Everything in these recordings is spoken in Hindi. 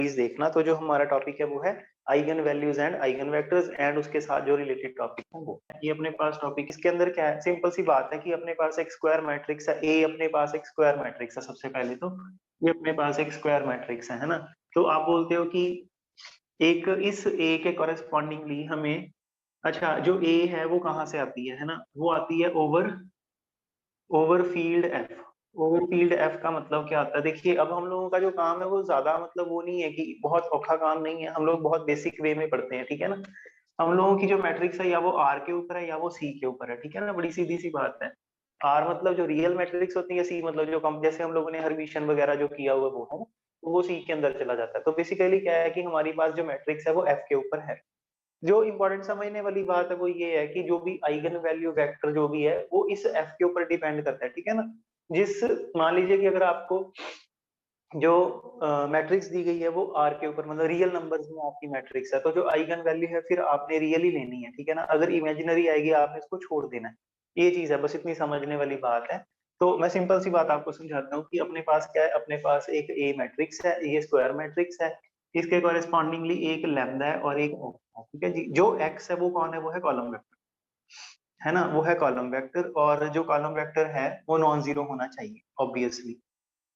प्लीज देखना। तो जो हमारा टॉपिक है वो है eigen values and eigen vectors and उसके साथ जो रिलेटेड टॉपिक है वो ये अपने पास टॉपिक। इसके अंदर क्या है, सिंपल सी बात है कि अपने पास एक स्क्वायर मैट्रिक्स है ए, अपने पास एक स्क्वायर मैट्रिक्स है। सबसे पहले तो ये अपने पास एक स्क्वायर मैट्रिक्स है ना। तो आप बोलते हो कि एक इस ए के कॉरेस्पॉन्डिंगली हमें, अच्छा जो ए है वो कहाँ से आती है ना, वो आती है over over field F. Over field F का मतलब क्या आता है, देखिए अब हम लोगों का जो काम है वो ज्यादा मतलब वो नहीं है कि बहुत औखा काम नहीं है, हम लोग बहुत बेसिक वे में पढ़ते हैं, ठीक है ना। हम लोगों की जो मैट्रिक्स है या वो आर के ऊपर है या वो सी के ऊपर है, ठीक है ना, बड़ी सीधी सी बात है। आर मतलब जो रियल मैट्रिक्स होती है, सी मतलब जो कम, जैसे हम लोगों ने हर्मिटियन वगैरह जो किया हुआ वो है ना, तो वो सी के अंदर चला जाता है। तो बेसिकली क्या है कि हमारे पास जो मैट्रिक्स है वो एफ के ऊपर है। जो इंपॉर्टेंट समझने वाली बात है वो ये है कि जो भी आइगन वैल्यू वेक्टर जो भी है वो इस एफ के ऊपर डिपेंड करता है, ठीक है ना। जिस, मान लीजिए कि अगर आपको जो मैट्रिक्स दी गई है वो आर के ऊपर, मतलब रियल नंबर्स में आपकी मैट्रिक्स है, तो जो आइगन वैल्यू है फिर आपने रियल ही लेनी है, ठीक है ना। अगर इमेजिनरी आएगी आपने इसको छोड़ देना है। ये चीज है, बस इतनी समझने वाली बात है। तो मैं सिंपल सी बात आपको समझाता हूँ कि अपने पास क्या है, अपने पास एक ए मैट्रिक्स है, ये स्क्वायर मैट्रिक्स है, इसके कॉरेस्पॉन्डिंगली एक लैम्डा है और एक एक्स है, ठीक है जी। जो एक्स है वो कौन है, वो है कॉलम वेक्टर, है ना, वो है कॉलम वेक्टर। और जो कॉलम वेक्टर है वो नॉन जीरो होना चाहिए ऑब्वियसली,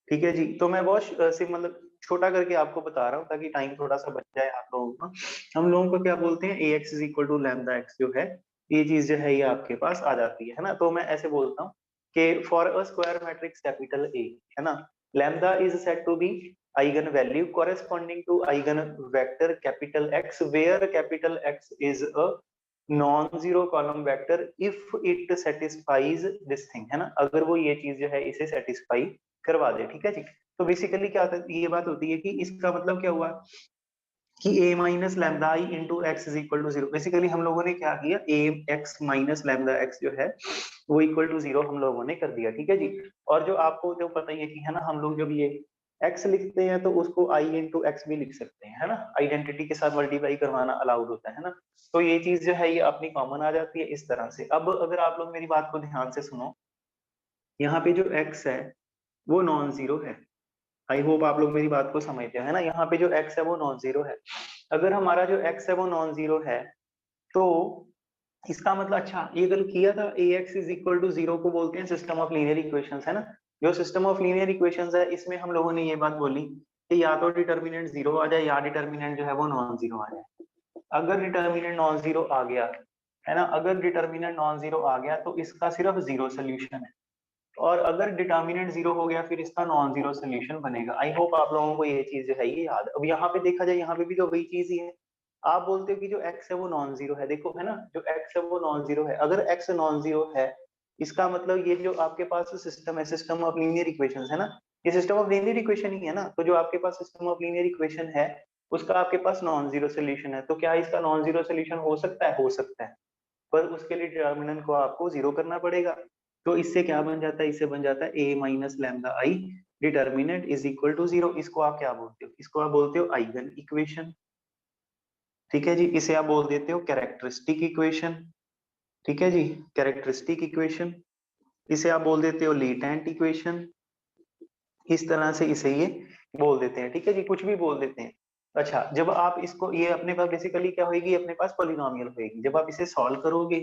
ठीक है जी। तो मैं बहुत मतलब छोटा करके आपको बता रहा हूँ ताकि टाइम थोड़ा सा बच जाए आप लोगों का। हम लोगों को क्या बोलते हैं, A X is equal to lambda X जो है, ये चीज जो है ये आपके पास आ जाती है ना। तो मैं ऐसे बोलता हूँ कि for a square matrix capital A, है ना, lambda is said to be eigen value corresponding to eigen vector capital X, where capital X is a non zero column vector if it satisfies this thing, है ना, अगर वो ये चीज जो है इसे सेटिस्फाई करवा दे, ठीक है जी। तो बेसिकली क्या होता है, ये बात होती है कि इसका मतलब क्या हुआ कि A minus lambda I into X is equal to zero. Basically हम लोगों ने क्या किया, A X minus lambda X जो है वो इक्वल टू जीरो हम लोगों ने कर दिया, ठीक है जी। और जो आपको जो पता ही है कि, है ना, हम लोग जब ये एक्स लिखते हैं तो उसको आई इंटू एक्स भी लिख सकते हैं, है ना, आइडेंटिटी के साथ मल्टीप्लाई करवाना अलाउड होता है ना। तो ये चीज जो है ये अपनी कॉमन आ जाती है इस तरह से। अब अगर आप लोग मेरी बात को ध्यान से सुनो, यहाँ पे जो एक्स है वो नॉन जीरो है। आई होप आप लोग मेरी बात को समझते हैं, है ना। यहाँ पे जो x है वो नॉन जीरो है। अगर हमारा जो x है वो नॉन जीरो है तो इसका मतलब, अच्छा ये गल किया था, A X is equal to zero को बोलते हैं सिस्टम ऑफ लीनियर इक्वेशंस, है ना। जो सिस्टम ऑफ लीनियर इक्वेशंस है इसमें हम लोगों ने ये बात बोली कि या तो डिटर्मिनेंट जीरो आ जाए या डिटर्मिनेंट जो है वो नॉन जीरो आ जाए। अगर डिटर्मिनेंट नॉन जीरो आ गया, है ना, अगर डिटर्मिनेंट नॉन जीरो आ गया तो इसका सिर्फ जीरो सोल्यूशन है। और अगर डिटर्मिनेंट जीरो हो गया फिर इसका नॉन जीरो सोल्यूशन बनेगा। आई होप आप लोगों को ये चीज जो है ये याद है। अब यहाँ पे देखा जाए, यहाँ पे भी तो वही चीज ही है। आप बोलते हो कि जो x है वो नॉन जीरो है, देखो, है ना, जो x है वो नॉन जीरो है। अगर x नॉन जीरो है इसका मतलब ये जो आपके पास सिस्टम है, सिस्टम ऑफ लीनियर इक्वेशन है ना, ये सिस्टम ऑफ लीनियर इक्वेशन ही है ना। तो जो आपके पास सिस्टम ऑफ लीनियर इक्वेशन है उसका आपके पास नॉन जीरो सोल्यूशन है। तो क्या इसका नॉन जीरो सोल्यूशन हो सकता है? हो सकता है, पर उसके लिए डिटर्मिनेंट को आपको जीरो करना पड़ेगा। तो इससे क्या बन जाता है, इससे बन जाता है A minus lambda I determinant is equal to zero. इसको आप क्या बोलते हो, इसको आप बोलते हो आइगन इक्वेशन, ठीक है जी। इसे आप बोल देते हो कैरेक्टरिस्टिक इक्वेशन, ठीक है जी, कैरेक्टरिस्टिक इक्वेशन। इसे आप बोल देते हो लेटेंट इक्वेशन, इस तरह से इसे ये बोल देते हैं, ठीक है जी, कुछ भी बोल देते हैं। अच्छा, जब आप इसको, ये अपने पास बेसिकली क्या होगी, अपने पास पॉलिनोमियल होगी। जब आप इसे सॉल्व करोगे,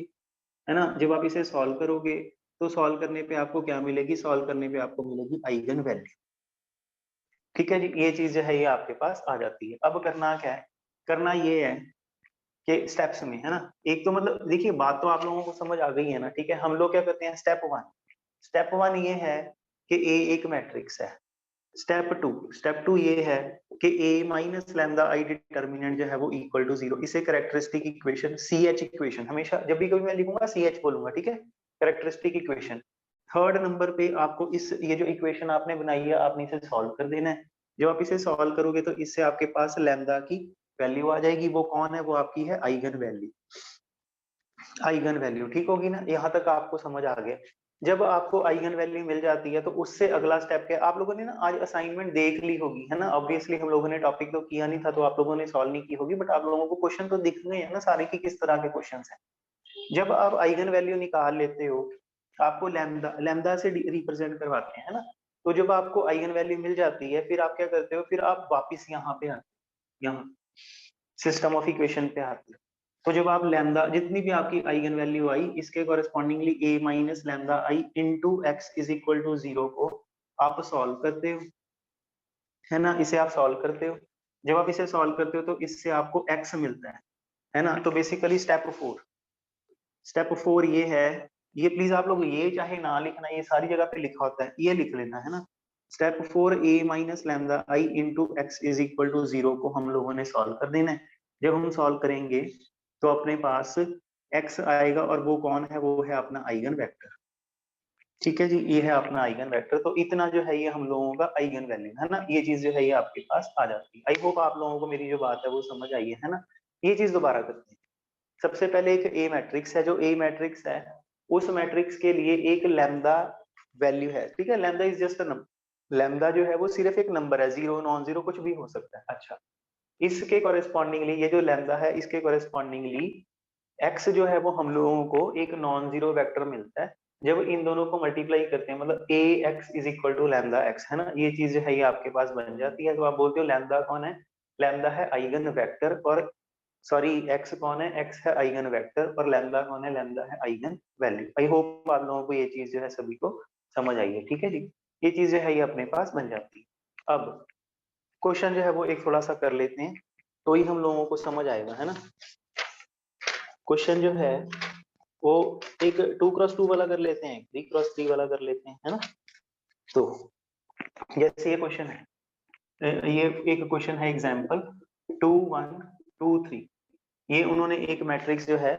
है ना, जब आप इसे सॉल्व करोगे तो सॉल्व करने पे आपको क्या मिलेगी, सॉल्व करने पे आपको मिलेगी आइगन वैल्यू, ठीक है जी। ये चीज जो है ये आपके पास आ जाती है। अब करना क्या है, करना ये है कि स्टेप्स में, है ना, एक तो मतलब देखिए बात तो आप लोगों को समझ आ गई है ना, ठीक है। हम लोग क्या करते हैं, स्टेप वन, स्टेप वन ये है कि ए एक मैट्रिक्स है। स्टेप टू ये है कि A minus lambda I determinant जो है वो इक्वल टू जीरो। इसे characteristic equation, C H equation, हमेशा जब भी कभी मैं लिखूंगा सी एच बोलूंगा, ठीक है, कैरेक्टरिस्टिक इक्वेशन। थर्ड नंबर पे आपको इस, ये जो इक्वेशन आपने बनाई है आपने इसे सॉल्व कर देना है। जब आप इसे सॉल्व करोगे तो इससे आपके पास लैम्डा की वैल्यू आ जाएगी। वो कौन है, वो आपकी है आइगन वैल्यू। आइगन वैल्यू ठीक होगी ना, यहाँ तक आपको समझ आ गया। जब आपको आइगन वैल्यू मिल जाती है तो उससे अगला स्टेप क्या, आप लोगों ने ना आज असाइनमेंट देख ली होगी, है ना। ऑब्वियसली हम लोगों ने टॉपिक तो किया नहीं था तो आप लोगों ने सॉल्व नहीं की होगी, बट आप लोगों को क्वेश्चन तो दिख गए हैं ना सारे की किस तरह के क्वेश्चन हैं। जब आप आइगन वैल्यू निकाल लेते हो, आपको लैम्डा लैम्डा से रिप्रेजेंट करवाते हैं, है ना। तो जब आपको आइगन वैल्यू मिल जाती है फिर आप क्या करते हो, फिर आप वापिस यहाँ पे आते हो, यहाँ सिस्टम ऑफ इक्वेशन पे आती है। तो जब आप लैम्डा जितनी भी आपकी आइगन वैल्यू आई इसके correspondingly a minus lambda I into X is equal to 0 को आप सॉल्व करते हो, है ना, इसे आप सॉल्व करते हो। जब आप इसे सॉल्व करते हो तो इससे आपको x मिलता है ना। तो बेसिकली स्टेप 4 ये है, ये प्लीज आप लोग ये चाहे ना लिखना, ये सारी जगह पे लिखा होता है, ये लिख लेना है ना। Step 4 a minus lambda I into X is equal to 0 को हम लोगों ने सॉल्व कर देना है। जब हम सॉल्व करेंगे तो अपने पास x आएगा और वो कौन है, वो है अपना आइगन वेक्टर। ठीक है जी, ये है अपना आइगन वेक्टर। तो इतना जो है ये हम लोगों का आइगन वैल्यू है ना, ये चीज जो है ये आपके पास आ जाती है। आई होप आप लोगों को मेरी जो बात है वो समझ आई है ना। ये चीज दोबारा करते हैं। सबसे पहले एक ए मैट्रिक्स है, जो ए मैट्रिक्स है उस मैट्रिक्स के लिए एक लैम्डा वैल्यू है। ठीक है, lambda is just a number, lambda जो है वो सिर्फ एक नंबर है, जीरो नॉन जीरो कुछ भी हो सकता है। अच्छा, इसके कॉरेस्पॉन्डिंगली ये जो लैम्डा है इसके कॉरेस्पॉन्डिंगली एक्स जो है वो हम लोगों को एक नॉन जीरो वेक्टर मिलता है। जब इन दोनों को मल्टीप्लाई करते हैं मतलब A X is equal to lambda X, है ना, ये चीज जो है ये आपके पास बन जाती है। तो आप बोलते हो लैम्डा कौन है, लैम्डा है आइगन वेक्टर, और सॉरी एक्स कौन है, एक्स है आइगन वेक्टर, और लैम्डा कौन है, लैम्डा है आइगन वैल्यू। आई होप आप लोगों को ये चीज जो है सभी को समझ आई है। ठीक है जी, ये चीज जो है ये अपने पास बन जाती है। अब क्वेश्चन जो है वो एक थोड़ा सा कर लेते हैं तो ही हम लोगों को समझ आएगा, है ना। क्वेश्चन जो है वो एक 2x2 वाला कर लेते हैं, 3x3 वाला कर लेते हैं, है ना। तो जैसे ये क्वेश्चन है, ये एक क्वेश्चन है एग्जाम्पल 2 1 2 3, ये उन्होंने एक मैट्रिक्स जो है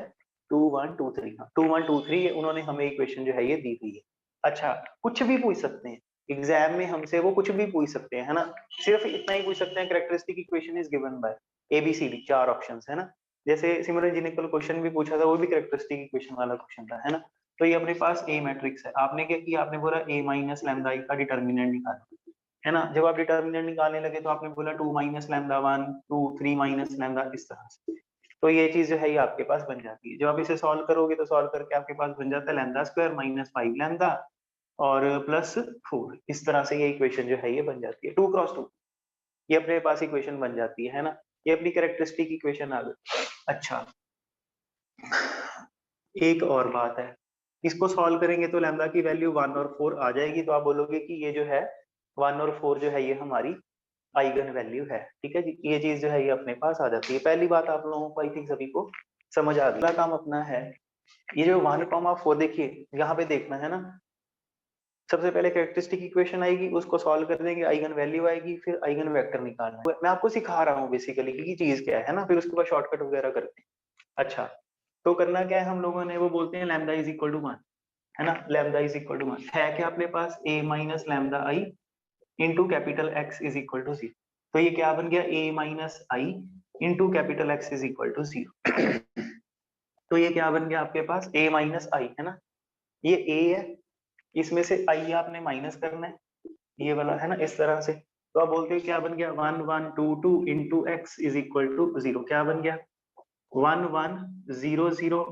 2 1 2 3, 2 1 2 3 उन्होंने हमें इक्वेशन जो है ये दी हुई है। अच्छा, कुछ भी पूछ सकते हैं एग्जाम में हमसे, वो कुछ भी पूछ सकते हैं, है ना। सिर्फ इतना ही पूछ सकते हैं, characteristic equation is given by ABCD, 4 options, है ना। जैसे सिमरन जी ने कल क्वेश्चन भी पूछा था, वो भी कैरेक्टरिस्टिक इक्वेशन वाला क्वेश्चन था, है ना। तो ये अपने पास ए मैट्रिक्स है, आपने क्या किया, आपने बोला a माइनस लैम्डा आई का डिटर्मिनेंट निकालना, है ना। जब आप डिटर्मिनेंट निकालने लगे तो आपने बोला 2 माइनस लैम्डा 1 2 3 माइनस लैम्डा, इस तरह से। तो ये चीज जो है ये आपके पास बन जाती है। जब आप इसे सॉल्व करोगे तो सॉल्व करके आपके पास बन जाता है लैम्डा स्क्वायर माइनस 5 लैम्डा और प्लस 4, इस तरह से ये इक्वेशन जो है ये बन जाती है 2x2, ये अपने पास इक्वेशन बन जाती है ना। ये अपनी कैरेक्टरिस्टिक इक्वेशन आ गई। अच्छा, एक और बात है, इसको सॉल्व करेंगे तो लैम्डा की वैल्यू 1 और 4 आ जाएगी, तो आप बोलोगे कि ये जो है 1 और 4 जो है ये हमारी आइगन वैल्यू है। ठीक है जी, ये चीज जो है ये अपने पास आ जाती है। पहली बात आप लोगों को आई थिंक सभी को समझ आ गई। अगला काम अपना है ये जो 1,4, देखिए यहाँ पे देखना है ना। सबसे पहले कैरेक्टरिस्टिक इक्वेशन आएगी, उसको सॉल्व कर देंगे, आइगन वैल्यू आएगी, फिर आइगन वेक्टर निकालना है। मैं आपको सिखा रहा हूँ बेसिकली कि ये चीज क्या है ना, फिर उसके बाद शॉर्टकट वगैरह करते हैं। अच्छा, तो करना क्या है हम लोगों ने, वो बोलते हैं लैम्डा इज इक्वल टू 1, है ना। लैम्डा इज इक्वल टू 1 है क्या अपने पास, a minus lambda I into capital X is equal to 0। तो ये क्या बन गया, a minus I into capital X is equal to 0। तो ये क्या बन गया आपके पास, a माइनस आई, है ना, ये a है, इसमें से i आपने माइनस करना है, ये वाला, है ना, इस तरह से। तो आप बोलते हो क्या बन गया, 1 1 2 2 into X is equal to 0, क्या बन गया 1 1 0 0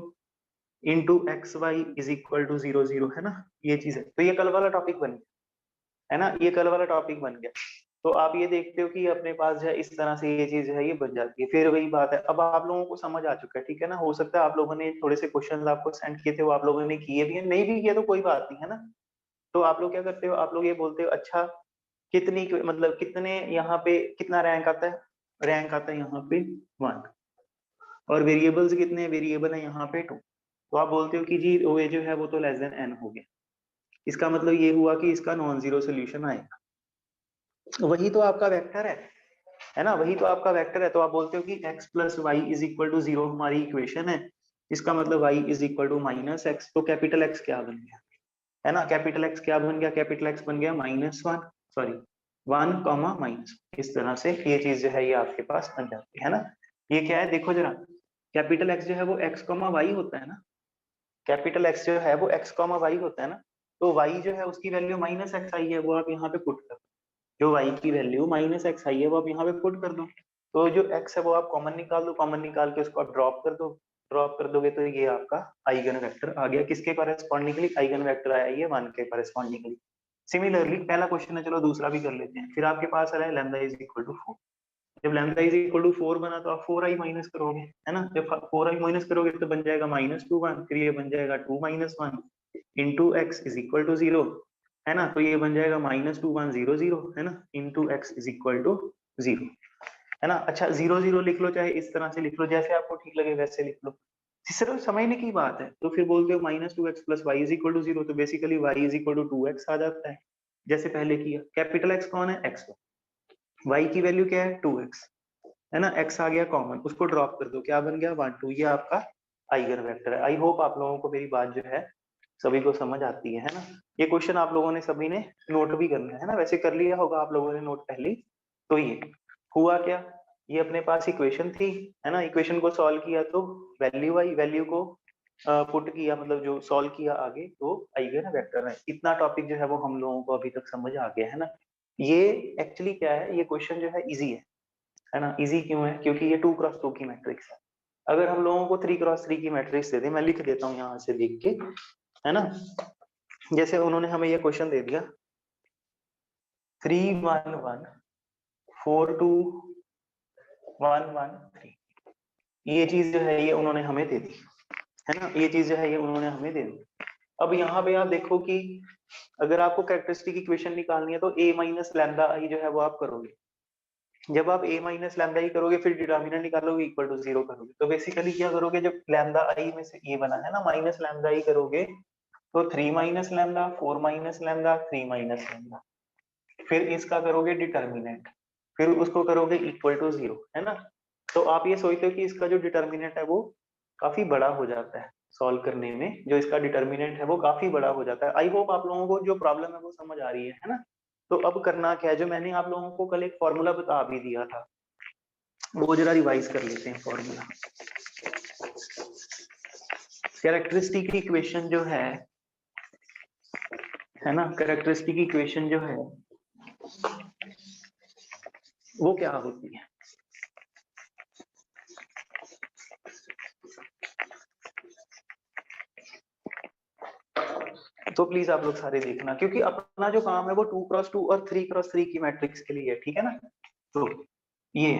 into X Y is equal to 0 0, है ना। ये चीज है, तो ये कल वाला टॉपिक बन गया, है ना, ये कल वाला टॉपिक बन गया। तो आप ये देखते हो कि अपने पास जो है इस तरह से ये चीज है ये बन जाती है। फिर वही बात है, अब आप लोगों को समझ आ चुका है, ठीक है ना। हो सकता है आप लोगों ने थोड़े से क्वेश्चंस आपको सेंड किए थे, वो आप लोगों ने किए भी है, नहीं भी किए तो कोई बात नहीं, है ना। तो आप लोग क्या करते हो, आप लोग ये बोलते हो अच्छा कितनी, मतलब कितने यहाँ पे कितना रैंक आता है, रैंक आता है यहाँ पे 1, और वेरिएबल्स कितने, वेरिएबल है यहाँ पे 2। तो आप बोलते हो कि जी वो ये जो है वो तो लेस देन n हो गया, इसका मतलब ये हुआ कि इसका नॉन जीरो सोल्यूशन आएगा। वही तो आपका वेक्टर है ना, वही तो आपका वेक्टर है। तो आप बोलते हो कि x plus Y is equal to 0 हमारी इक्वेशन है, इसका मतलब y is equal to minus X. तो कैपिटल X क्या बन गया, है ना, कैपिटल X क्या बन गया, कैपिटल X बन गया -1, सॉरी 1 कॉमा माइनस, इस तरह से ये चीज जो है ये आपके पास बन जाती है ना। ये क्या है देखो जरा, कैपिटल X जो है वो x कॉमा वाई होता है ना, कैपिटल X जो है वो x कॉमा वाई होता है ना। तो y जो है उसकी वैल्यू माइनस एक्स आई है, वो आप यहाँ पे पुट कर, जो y की वैल्यू माइनस एक्स आई है वो आप यहाँ पे पुट कर दो। तो जो x है वो आप कॉमन निकाल दो, कॉमन निकाल के उसको आप ड्रॉप कर दो, ड्रॉप कर दोगे तो ये आपका आइगन वेक्टर आ गया। किसके कॉरेस्पॉन्डिंगली, आइगन वेक्टर आया ये 1 के कॉरेस्पॉन्डिंगली। सिमिलरली पहला क्वेश्चन है, चलो दूसरा भी कर लेते हैं। फिर आपके पास आ रहा है लैम्डा इज इक्वल टू 4, जब लैम्डा इज इक्वल टू 4 बना तो आप 4i माइनस करोगे, है ना। जब 4i माइनस करोगे तो बन जाएगा -2 1, फिर ये बन जाएगा 2 - 1 into X is equal to 0, है ना। तो ये बन जाएगा -2 1 0 0, है ना, into X is equal to 0, है ना। अच्छा 0 0 लिख लो, चाहे इस तरह से लिख लो, जैसे आपको ठीक लगे वैसे लिख लो, सिर्फ समझने की बात है। तो फिर बोलते हो -2x plus Y is equal to 0, तो basically y is equal to 2x आ जाता है, जैसे पहले किया। कैपिटल एक्स कौन है, एक्स, y की वैल्यू क्या है 2x, है ना। x आ गया कॉमन, उसको ड्रॉप कर दो, क्या बन गया 1 2, ये आपका आइगन वेक्टर है। आई होप आप लोगों को मेरी बात जो है सभी को समझ आती है ना। ये क्वेश्चन आप लोगों ने सभी ने नोट भी करना है ना, वैसे कर लिया होगा आप लोगों ने नोट पहले ही। तो ये हुआ क्या, ये अपने पास इक्वेशन थी, है ना। इक्वेशन को सॉल्व किया तो वैल्यू आई, वैल्यू को पुट किया, मतलब जो सॉल्व किया आगे, तो आइगन वेक्टर है। इतना टॉपिक जो है वो हम लोगों को अभी तक समझ आ गया है ना। ये एक्चुअली क्या है, ये क्वेश्चन जो है इजी है ना। इजी क्यों है, क्योंकि ये 2x2 की मैट्रिक्स है। अगर हम लोगों को 3x3 की मैट्रिक्स दे दे, मैं लिख देता हूँ यहाँ से देख के, है ना। जैसे उन्होंने हमें ये क्वेश्चन दे दिया 3 1 1 4 2 1 1 3, ये चीज जो है ये उन्होंने हमें दे दी, है ना। ये चीज जो है ये उन्होंने हमें दे दी। अब यहाँ पे आप देखो कि अगर आपको कैरेक्टरिस्टिक इक्वेशन निकालनी है तो a माइनस लैम्डा आई जो है वो आप करोगे। जब आप a माइनस लैम्डा ही करोगे फिर डिटर्मिनेंट निकालोगे इक्वल टू 0 करोगे। तो बेसिकली क्या करोगे, जब लैम्डा आई में से ये बना है ना, माइनस लैम्डा आई करोगे तो 3 minus lambda 4 minus lambda 3 minus lambda, फिर इसका करोगे डिटर्मिनेंट, फिर उसको करोगे इक्वल टू 0, है ना। तो आप ये सोचते हो कि इसका जो डिटर्मिनेंट है वो काफी बड़ा हो जाता है सॉल्व करने में, जो इसका डिटर्मिनेंट है वो काफी बड़ा हो जाता है। आई होप आप लोगों को जो प्रॉब्लम है वो समझ आ रही है ना। तो अब करना क्या है, जो मैंने आप लोगों को कल एक फॉर्मूला बता भी दिया था, वो जरा रिवाइज कर लेते हैं फॉर्मूला। कैरेक्टरिस्टिक इक्वेशन जो है ना, कैरेक्टरिस्टिक इक्वेशन जो है वो क्या होती है। तो प्लीज आप लोग सारे देखना, क्योंकि अपना जो काम है वो 2x2 और 3x3 की मैट्रिक्स के लिए है, ठीक है ना। तो ये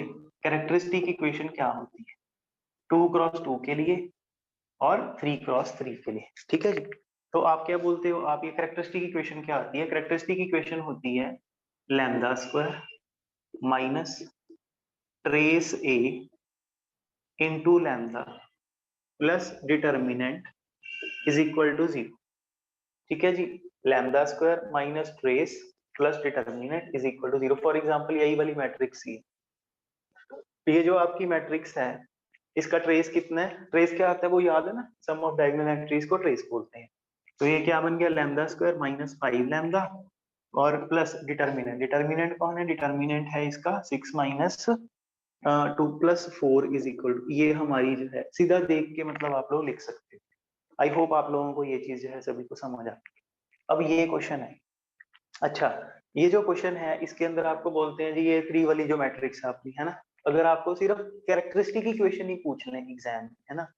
कैरेक्टरिस्टिक इक्वेशन क्या होती है 2x2 के लिए और 3x3 के लिए, ठीक है जी। तो आप क्या बोलते हो, आप ये कैरेक्टरिस्टिक इक्वेशन क्या होती है, कैरेक्टरिस्टिक इक्वेशन होती है lambda square minus trace A into lambda plus determinant is equal to 0, ठीक है जी। Lambda square minus trace plus determinant is equal to 0। For example यही वाली मैट्रिक्स ही, ये जो आपकी मैट्रिक्स है इसका ट्रेस कितना है, ट्रेस क्या आता है वो याद है ना, सम ऑफ डायगोनल एंट्रीज को ट्रेस बोलते हैं। तो ये क्या बन गया, लैम्डा स्क्वायर माइनस 5 लैम्डा और प्लस डिटर्मिनेंट, डिटर्मिनेंट कौन है, डिटर्मिनेंट है इसका 6 minus 2 plus 4 is equal to, ये हमारी जो है सीधा देख के मतलब आप लोग लिख सकते हो। आई होप आप लोगों को ये चीज जो है सभी को समझ आ। अब ये क्वेश्चन है, अच्छा ये जो क्वेश्चन है इसके अंदर आपको बोलते हैं जी ये 3 वाली जो मैट्रिक्स है आपकी, है ना। अगर आपको सिर्फ कैरेक्टरिस्टिक इक्वेशन ही पूछना है एग्जाम में, है ना,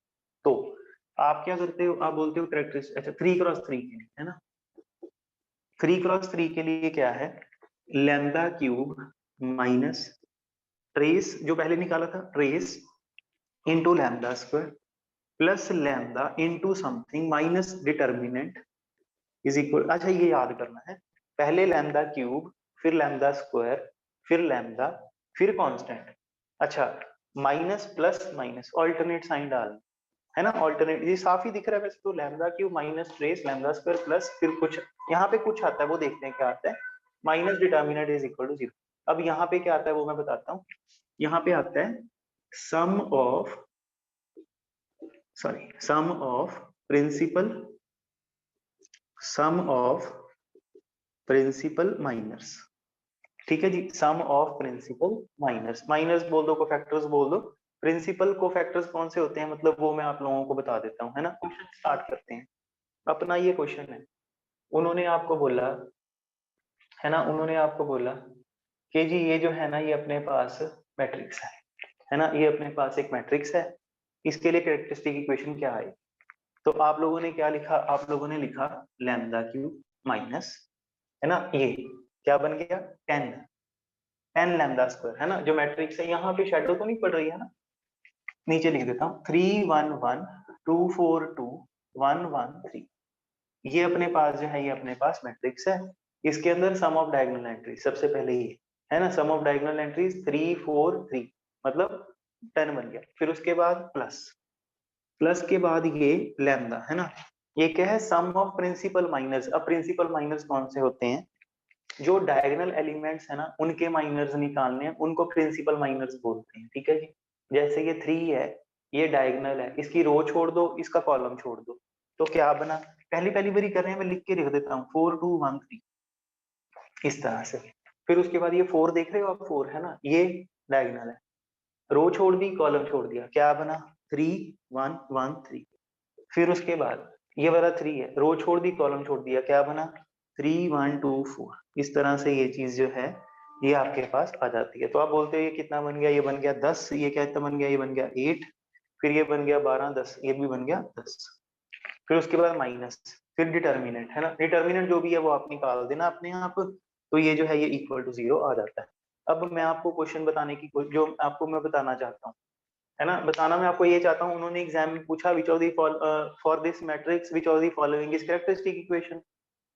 तो आप क्या करते हो, आप बोलते हो कैरेक्टरिस्टिक, अच्छा 3x3 के लिए, है ना। 3x3 के लिए क्या है, लैम्डा क्यूब माइनस ट्रेस जो पहले निकाला था trace into lambda square plus lambda into something minus determinant is equal, अच्छा ये याद करना है, पहले लैम्डा क्यूब फिर लैम्डा स्क्वायर फिर लैम्डा फिर कांस्टेंट, अच्छा minus plus minus alternate sign डाल, है ना। ऑल्टरनेट ये साफ ही दिख रहा है वैसे तो, lambda cube minus trace lambda square plus फिर कुछ यहाँ पे कुछ आता है वो देखते हैं क्या आता है, minus determinant is equal to 0। अब यहाँ पे क्या आता है वो मैं बताता हूँ, यहाँ पे आता है sum of, sorry sum of principal, sum of principal minus, ठीक है जी, sum of principal minus, minus बोल दो, कोफैक्टर्स बोल दो, प्रिंसिपल कोफैक्टर्स कौन से होते हैं मतलब वो मैं आप लोगों को बता देता हूँ, है ना। क्वेश्चन स्टार्ट करते हैं, अपना ये क्वेश्चन है, उन्होंने आपको बोला, है ना, उन्होंने आपको बोला कि जी ये जो है ना ये अपने पास मैट्रिक्स है ना, ये अपने पास एक मैट्रिक्स है, इसके लिए कैरेक्टरिस्टिक इक्वेशन क्या है। तो आप लोगों ने क्या लिखा, आप लोगों ने लिखा लैम्डा क्यूब माइनस, है ना, ये क्या बन गया 10, n लैम्डा स्क्वायर, है ना। जो मैट्रिक्स है यहाँ पे शेडो तो नहीं पड़ रही है ना, नीचे लिख देता हूँ 3 1 1 2 4 2 1 1 3। ये अपने पास जो है, ये अपने पास मैट्रिक्स है। इसके अंदर सम ऑफ डायगोनल एंट्री सबसे पहले ये है ना, सम ऑफ डायगोनल एंट्रीज 3 4 3 मतलब 10 बन गया। फिर उसके बाद प्लस, प्लस के बाद ये लैम्डा, है ना। ये क्या है, सम ऑफ प्रिंसिपल माइनस। अब प्रिंसिपल माइनस कौन से होते हैं, जो डायगोनल एलिमेंट्स है ना उनके माइनर्स निकालने हैं, उनको प्रिंसिपल माइनर्स बोलते हैं, ठीक है जी। जैसे ये 3 है, ये डायगोनल है, इसकी रो छोड़ दो, इसका कॉलम छोड़ दो, तो क्या बना, पहली पहली बारी कर रहे हैं, मैं लिख के लिख देता हूँ 4 2 1 3 इस तरह से। फिर उसके बाद ये 4 देख रहे हो आप, 4 है ना, ये डायगोनल है, रो छोड़ दी, कॉलम छोड़ दिया, क्या बना 3 1 1 3। फिर उसके बाद ये वाला 3 है, रो छोड़ दी, कॉलम छोड़ दिया, क्या बना 3 1 2 4। इस तरह से ये चीज जो है ये आपके पास आ जाती है। तो आप बोलते हो ये कितना बन गया, ये बन गया 10, ये क्या बन गया, ये बन गया 8, फिर ये बन गया 12 10, ये भी बन गया 10। फिर उसके बाद माइनस, फिर डिटर्मिनेंट, है ना। डिटर्मिनेंट जो भी है वो आप निकाल देना अपने आप, तो ये जो है ये इक्वल टू 0 आ जाता है। अब मैं आपको क्वेश्चन बताने की जो आपको मैं बताना चाहता हूँ, है ना, बताना मैं आपको ये चाहता हूँ, उन्होंने एग्जाम में पूछा विच of the for this matrix which of the following is characteristic equation.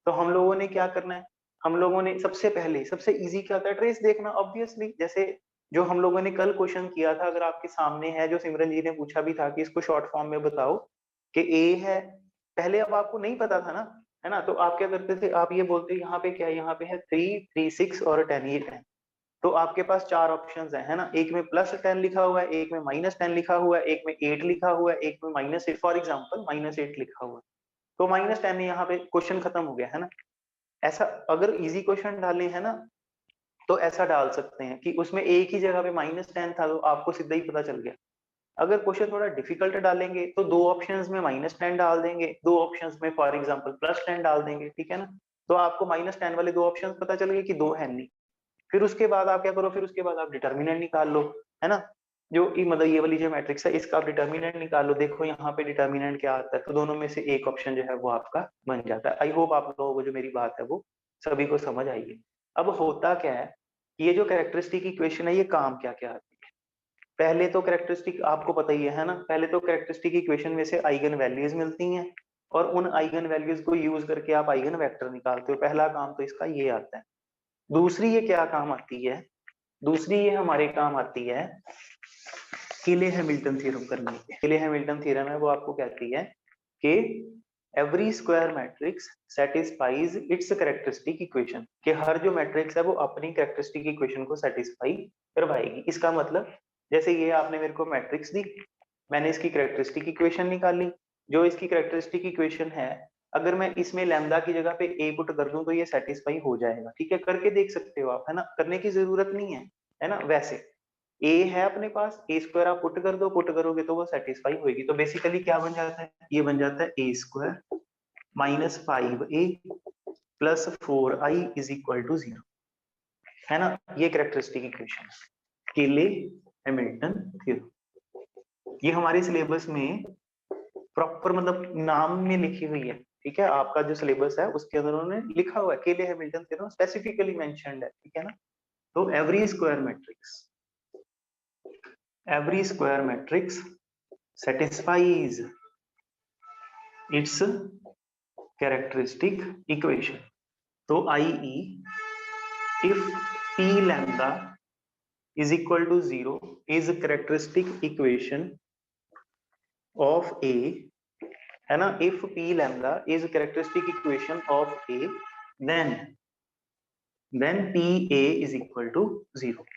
तो हम लोगों ने क्या करना है, हम लोगों ने सबसे पहले सबसे इजी क्या था, ट्रेस देखना ऑब्वियसली। जैसे जो हम लोगों ने कल क्वेश्चन किया था, अगर आपके सामने है, जो सिमरन जी ने पूछा भी था कि इसको शॉर्ट फॉर्म में बताओ कि ए है, पहले अब आपको नहीं पता था ना, है ना, तो आप क्या करते थे, आप ये बोलते यहाँ पे क्या है, यहाँ पे है 3 3 6 और 10, ये 10। तो आपके पास 4 ऑप्शंस है ना, एक में +10 लिखा हुआ है, एक में -10 लिखा हुआ है, एक में 8 लिखा हुआ है, एक में -8, फॉर एग्जांपल -8 लिखा हुआ है। तो -10 यहाँ पे क्वेश्चन खत्म हो गया, है ना। ऐसा अगर इजी क्वेश्चन डालने हैं ना, तो ऐसा डाल सकते हैं कि उसमें एक ही जगह पे -10 था, तो आपको सीधा ही पता चल गया। अगर क्वेश्चन थोड़ा डिफिकल्ट डालेंगे तो दो ऑप्शंस में -10 डाल देंगे, दो ऑप्शंस में फॉर एग्जांपल +10 डाल देंगे, ठीक है ना। तो आपको -10 वाले दो ऑप्शंस पता चल गए कि दो है नहीं। फिर उसके बाद आप क्या करो, फिर उसके बाद आप डिटर्मिनेंट निकाल लो, है ना। जो मतलब ये वाली जो मैट्रिक्स है, इसका आप डिटर्मिनेंट निकाल लो, देखो यहाँ पे डिटर्मिनेंट क्या आता है, तो दोनों में से एक ऑप्शन जो है वो आपका बन जाता है। आई होप आप लोगों को जो मेरी बात है वो सभी को समझ आई है। अब होता क्या है, ये जो कैरेक्टरिस्टिक इक्वेशन है, ये काम क्या क्या आती है। पहले तो कैरेक्टरिस्टिक आपको पता ही है ना, पहले तो कैरेक्टरिस्टिक इक्वेशन में से आइगन वैल्यूज मिलती हैं, और उन आइगन वैल्यूज को यूज करके आप आइगन वेक्टर निकालते हो। पहला काम तो इसका ये आता है। दूसरी ये क्या काम आती है, दूसरी ये हमारे काम आती है केले हैमिल्टन थ्योरम करने के। केले हैमिल्टन थ्योरम है वो आपको कहती है कि every square matrix satisfies it's characteristic equation, कि हर जो मैट्रिक्स है वो अपनी कैरेक्टरिस्टिक इक्वेशन को सेटिस्फाई करवाएगी। इसका मतलब जैसे ये आपने मेरे को मैट्रिक्स दी, मैंने इसकी कैरेक्टरिस्टिक इक्वेशन निकाली, जो इसकी कैरेक्टरिस्टिक इक्वेशन है, अगर मैं इसमें लैम्डा की जगह पे ए पुट कर दूं तो ये सेटिस्फाई हो जाएगा, ठीक है। करके देख सकते हो आप, है ना, करने की जरूरत नहीं है ना। वैसे ए है अपने पास, ए स्क्वायर आप पुट कर दो, पुट करोगे तो वो सेटिस्फाई होगी। तो बेसिकली क्या बन जाता है, ये बन जाता है A square -5a +4i is equal to 0, है ना। ये characteristic equation Cayley Hamilton theorem, ये हमारे सिलेबस में प्रॉपर मतलब नाम में लिखी हुई है, ठीक है। आपका जो सिलेबस है उसके अंदर उन्होंने लिखा हुआ है केले हैमिल्टन थ्योरम स्पेसिफिकली मेंशन्ड है, ठीक है ना। तो every square matrix satisfies its characteristic equation, तो i.e. if p lambda is equal to 0 is a characteristic equation of a, है ना, if p lambda is a characteristic equation of a, then pa is equal to 0,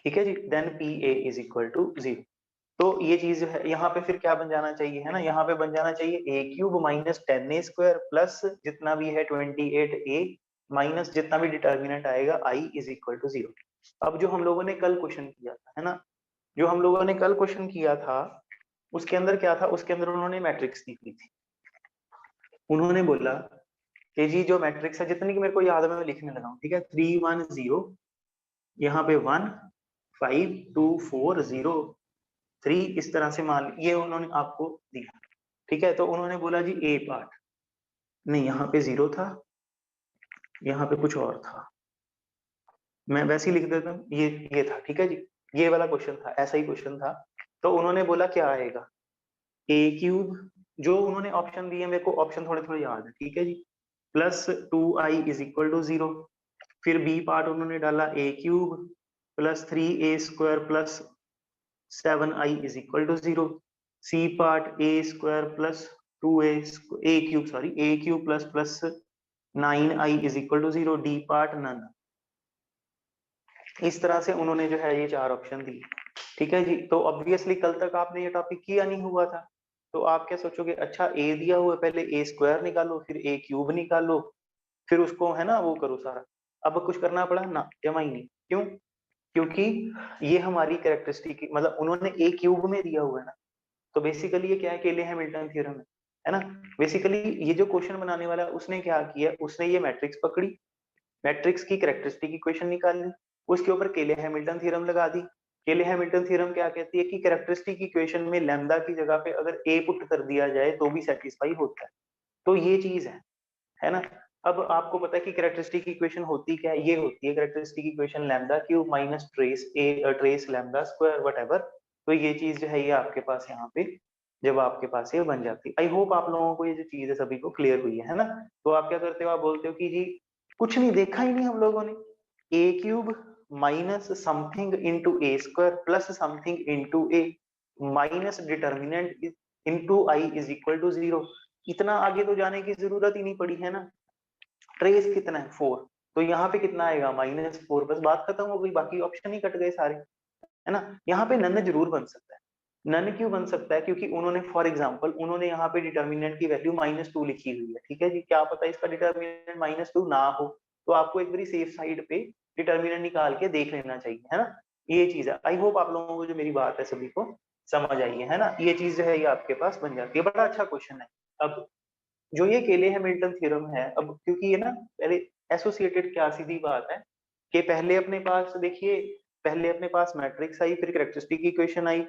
ठीक है जी, then pa is equal to 0। तो ये चीज जो है यहाँ पे फिर क्या बन जाना चाहिए, है ना, यहाँ पे बन जाना चाहिए a³ -10a² प्लस जितना भी है 28a माइनस जितना भी डिटर्मिनेंट आएगा i इज इक्वल टू 0। अब जो हम लोगों ने कल क्वेश्चन किया था, है ना, जो हम लोगों ने कल क्वेश्चन किया था उसके अंदर क्या था, उसके अंदर उन्होंने मैट्रिक्स दी हुई थी। उन्होंने बोला कि जी जो मैट्रिक्स है, जितनी की मेरे को याद है मैं लिखने लगा हूँ, ठीक है, 3 1 0, यहाँ पे 1 5 2 4 0 3, इस तरह से मान ये उन्होंने आपको दिया, ठीक है। तो उन्होंने बोला जी ए पार्ट नहीं, यहाँ पे 0 था, यहाँ पे कुछ और था, मैं वैसे ही लिख देता हूँ, ये था, ठीक है जी, ये वाला क्वेश्चन था, ऐसा ही क्वेश्चन था। तो उन्होंने बोला क्या आएगा, ए क्यूब, जो उन्होंने ऑप्शन दिए मेरे को ऑप्शन थोड़े थोड़े याद है, ठीक है जी, plus 2i is equal to 0। फिर बी पार्ट उन्होंने डाला A cube plus 3a² plus 7i is equal to 0। C part a² plus 2a A cube, sorry A cube plus plus 9i is equal to 0। D part none. इस तरह से उन्होंने जो है ये चार ऑप्शन दिए, ठीक है जी। तो ऑब्वियसली कल तक आपने ये टॉपिक किया नहीं हुआ था, तो आप क्या सोचोगे, अच्छा ए दिया हुआ है, पहले a² निकालो, फिर ए क्यूब निकालो, फिर उसको है ना वो करो सारा। अब कुछ करना पड़ा ना, जमा ही नहीं। क्यों? क्योंकि ये हमारी कैरेक्टरिस्टिक, मतलब उन्होंने ए क्यूब में दिया हुआ है ना, तो बेसिकली ये क्या है, केले हैमिल्टन थ्योरम है ना। बेसिकली ये जो क्वेश्चन बनाने वाला है उसने क्या किया, उसने ये मैट्रिक्स पकड़ी, मैट्रिक्स की कैरेक्टरिस्टिक इक्वेशन निकाली, उसके ऊपर केले हैमिल्टन थ्योरम लगा दी। केले हैमिल्टन थ्योरम क्या कहती है कि कैरेक्टरिस्टिक इक्वेशन में लैम्डा की जगह पे अगर ए पुट कर दिया जाए तो भी सेटिस्फाई होता है। तो ये चीज है ना। अब आपको पता है कि कैरेक्टरिस्टिक इक्वेशन होती क्या है, ये होती है characteristic equation lambda cube minus trace lambda square whatever. तो ये चीज जो है ये आपके पास यहाँ पे जब आपके पास ये बन जाती है। आई होप आप लोगों को ये जो चीज है सभी को क्लियर हुई है ना। तो आप क्या करते हो, आप बोलते हो कि जी कुछ नहीं देखा ही नहीं हम लोगों ने, A cube minus something into a² plus something into A minus determinant into I is equal to 0। इतना आगे तो जाने की जरूरत ही नहीं पड़ी है ना। ट्रेस कितना है 4, तो यहाँ पे कितना आएगा -4, बस बात खत्म हो गई, बाकी ऑप्शन ही कट गए सारे, है ना। यहाँ पे नन जरूर बन सकता है। नन क्यों बन सकता है, क्योंकि उन्होंने फॉर एग्जांपल उन्होंने यहाँ पे डिटर्मिनेंट की वैल्यू -2 लिखी हुई है, ठीक है जी। क्या पता इसका डिटर्मिनेंट -2 ना हो, तो आपको एक बारी सेफ साइड पे डिटर्मिनेंट निकाल के देख लेना चाहिए, है ना। ये चीज है। आई होप आप लोगों को जो मेरी बात है सभी को समझ आई है ना। ये चीज जो है ये आपके पास बन जाती है, बड़ा अच्छा क्वेश्चन है। अब जो ये केले हैमिल्टन थ्योरम है, अब क्योंकि ये ना पहले एसोसिएटेड, क्या सीधी बात है कि पहले अपने पास देखिए, पहले अपने पास मैट्रिक्स आई, फिर कैरेक्टरिस्टिक इक्वेशन आई,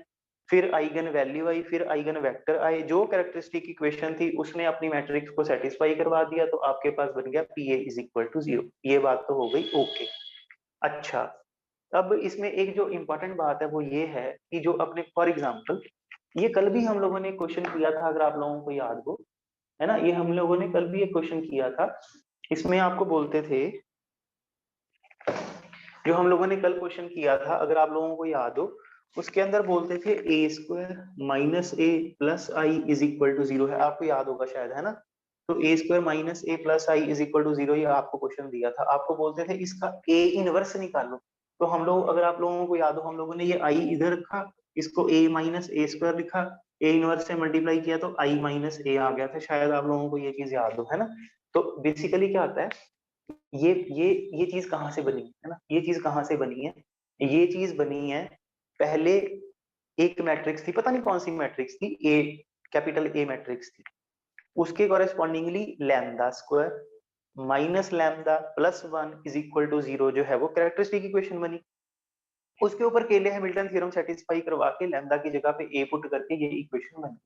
फिर आइगन वैल्यू आई, फिर आइगन वेक्टर आए। जो कैरेक्टरिस्टिक इक्वेशन थी उसने अपनी मैट्रिक्स को सेटिस्फाई करवा दिया, तो आपके पास बन गया P A is equal to 0। ये बात तो हो गई, ओके। अच्छा, अब इसमें एक जो इम्पोर्टेंट बात है वो ये है कि जो अपने फॉर एग्जाम्पल ये कल भी हम लोगों ने क्वेश्चन किया था, अगर आप लोगों को याद हो, है ना। ये हम लोगों ने कल भी एक क्वेश्चन किया था। इसमें आपको बोलते थे, जो हम लोगों ने कल क्वेश्चन किया था अगर आप लोगों को याद हो, उसके अंदर बोलते थे a² minus A plus I is equal to 0 है, आपको याद होगा शायद, है ना। तो a² minus A plus I is equal to 0 ये आपको क्वेश्चन दिया था, आपको बोलते थे इसका a इनवर्स निकालो। तो हम लोग, अगर आप लोगों को याद हो, हम लोगों ने ये i इधर रखा, इसको a माइनस a² लिखा, a इनवर्स से मल्टीप्लाई किया तो i माइनस a आ गया था, शायद आप लोगों को ये चीज याद हो, है ना। तो बेसिकली क्या होता है, ये ये चीज कहाँ से बनी है ना, ये चीज कहाँ से बनी है, ये चीज बनी है पहले एक मैट्रिक्स थी, पता नहीं कौन सी मैट्रिक्स थी, ए कैपिटल ए मैट्रिक्स थी, उसके correspondingly lambda square minus lambda plus 1 is equal to 0 जो है वो कैरेक्टरिस्टिक इक्वेशन बनी। उसके ऊपर केले हैमिल्टन थ्योरम सेटिस्फाई करवा के लैम्डा की जगह पे ए पुट करके ये इक्वेशन बनी।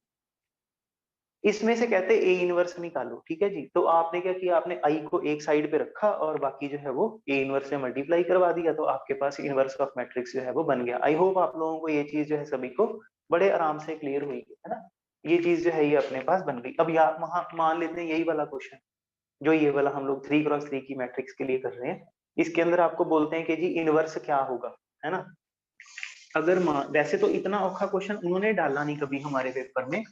इसमें से कहते ए इनवर्स निकालो, ठीक है जी। तो आपने क्या किया, आपने आई को एक साइड पे रखा और बाकी जो है वो ए इनवर्स से मल्टीप्लाई करवा दिया, तो आपके पास इनवर्स ऑफ मैट्रिक्स जो है वो बन गया। आई होप आप लोगों को ये चीज जो है सभी को बड़े आराम से क्लियर हुई है ना। ये चीज जो है ये अपने पास बन गई। अब यार मान लेते हैं यही वाला क्वेश्चन, जो ये वाला हम लोग 3x3 की मैट्रिक्स के लिए कर रहे हैं, इसके अंदर आपको बोलते हैं कि जी इनवर्स क्या होगा, है ना। अगर वैसे तो इतना औखा क्वेश्चन उन्होंने डाला नहीं कभी हमारे पेपर में,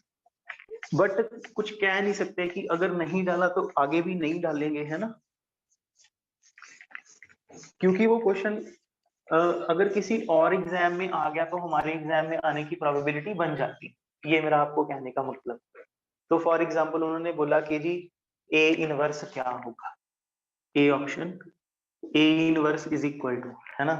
बट कुछ कह नहीं सकते कि अगर नहीं डाला तो आगे भी नहीं डालेंगे, है ना। क्योंकि वो क्वेश्चन अगर किसी और एग्जाम में आ गया तो हमारे एग्जाम में आने की प्रोबेबिलिटी बन जाती, ये मेरा आपको कहने का मतलब। तो फॉर एग्जांपल उन्होंने बोला कि जी ए इनवर्स क्या होगा, A option A inverse is equal to, है ना,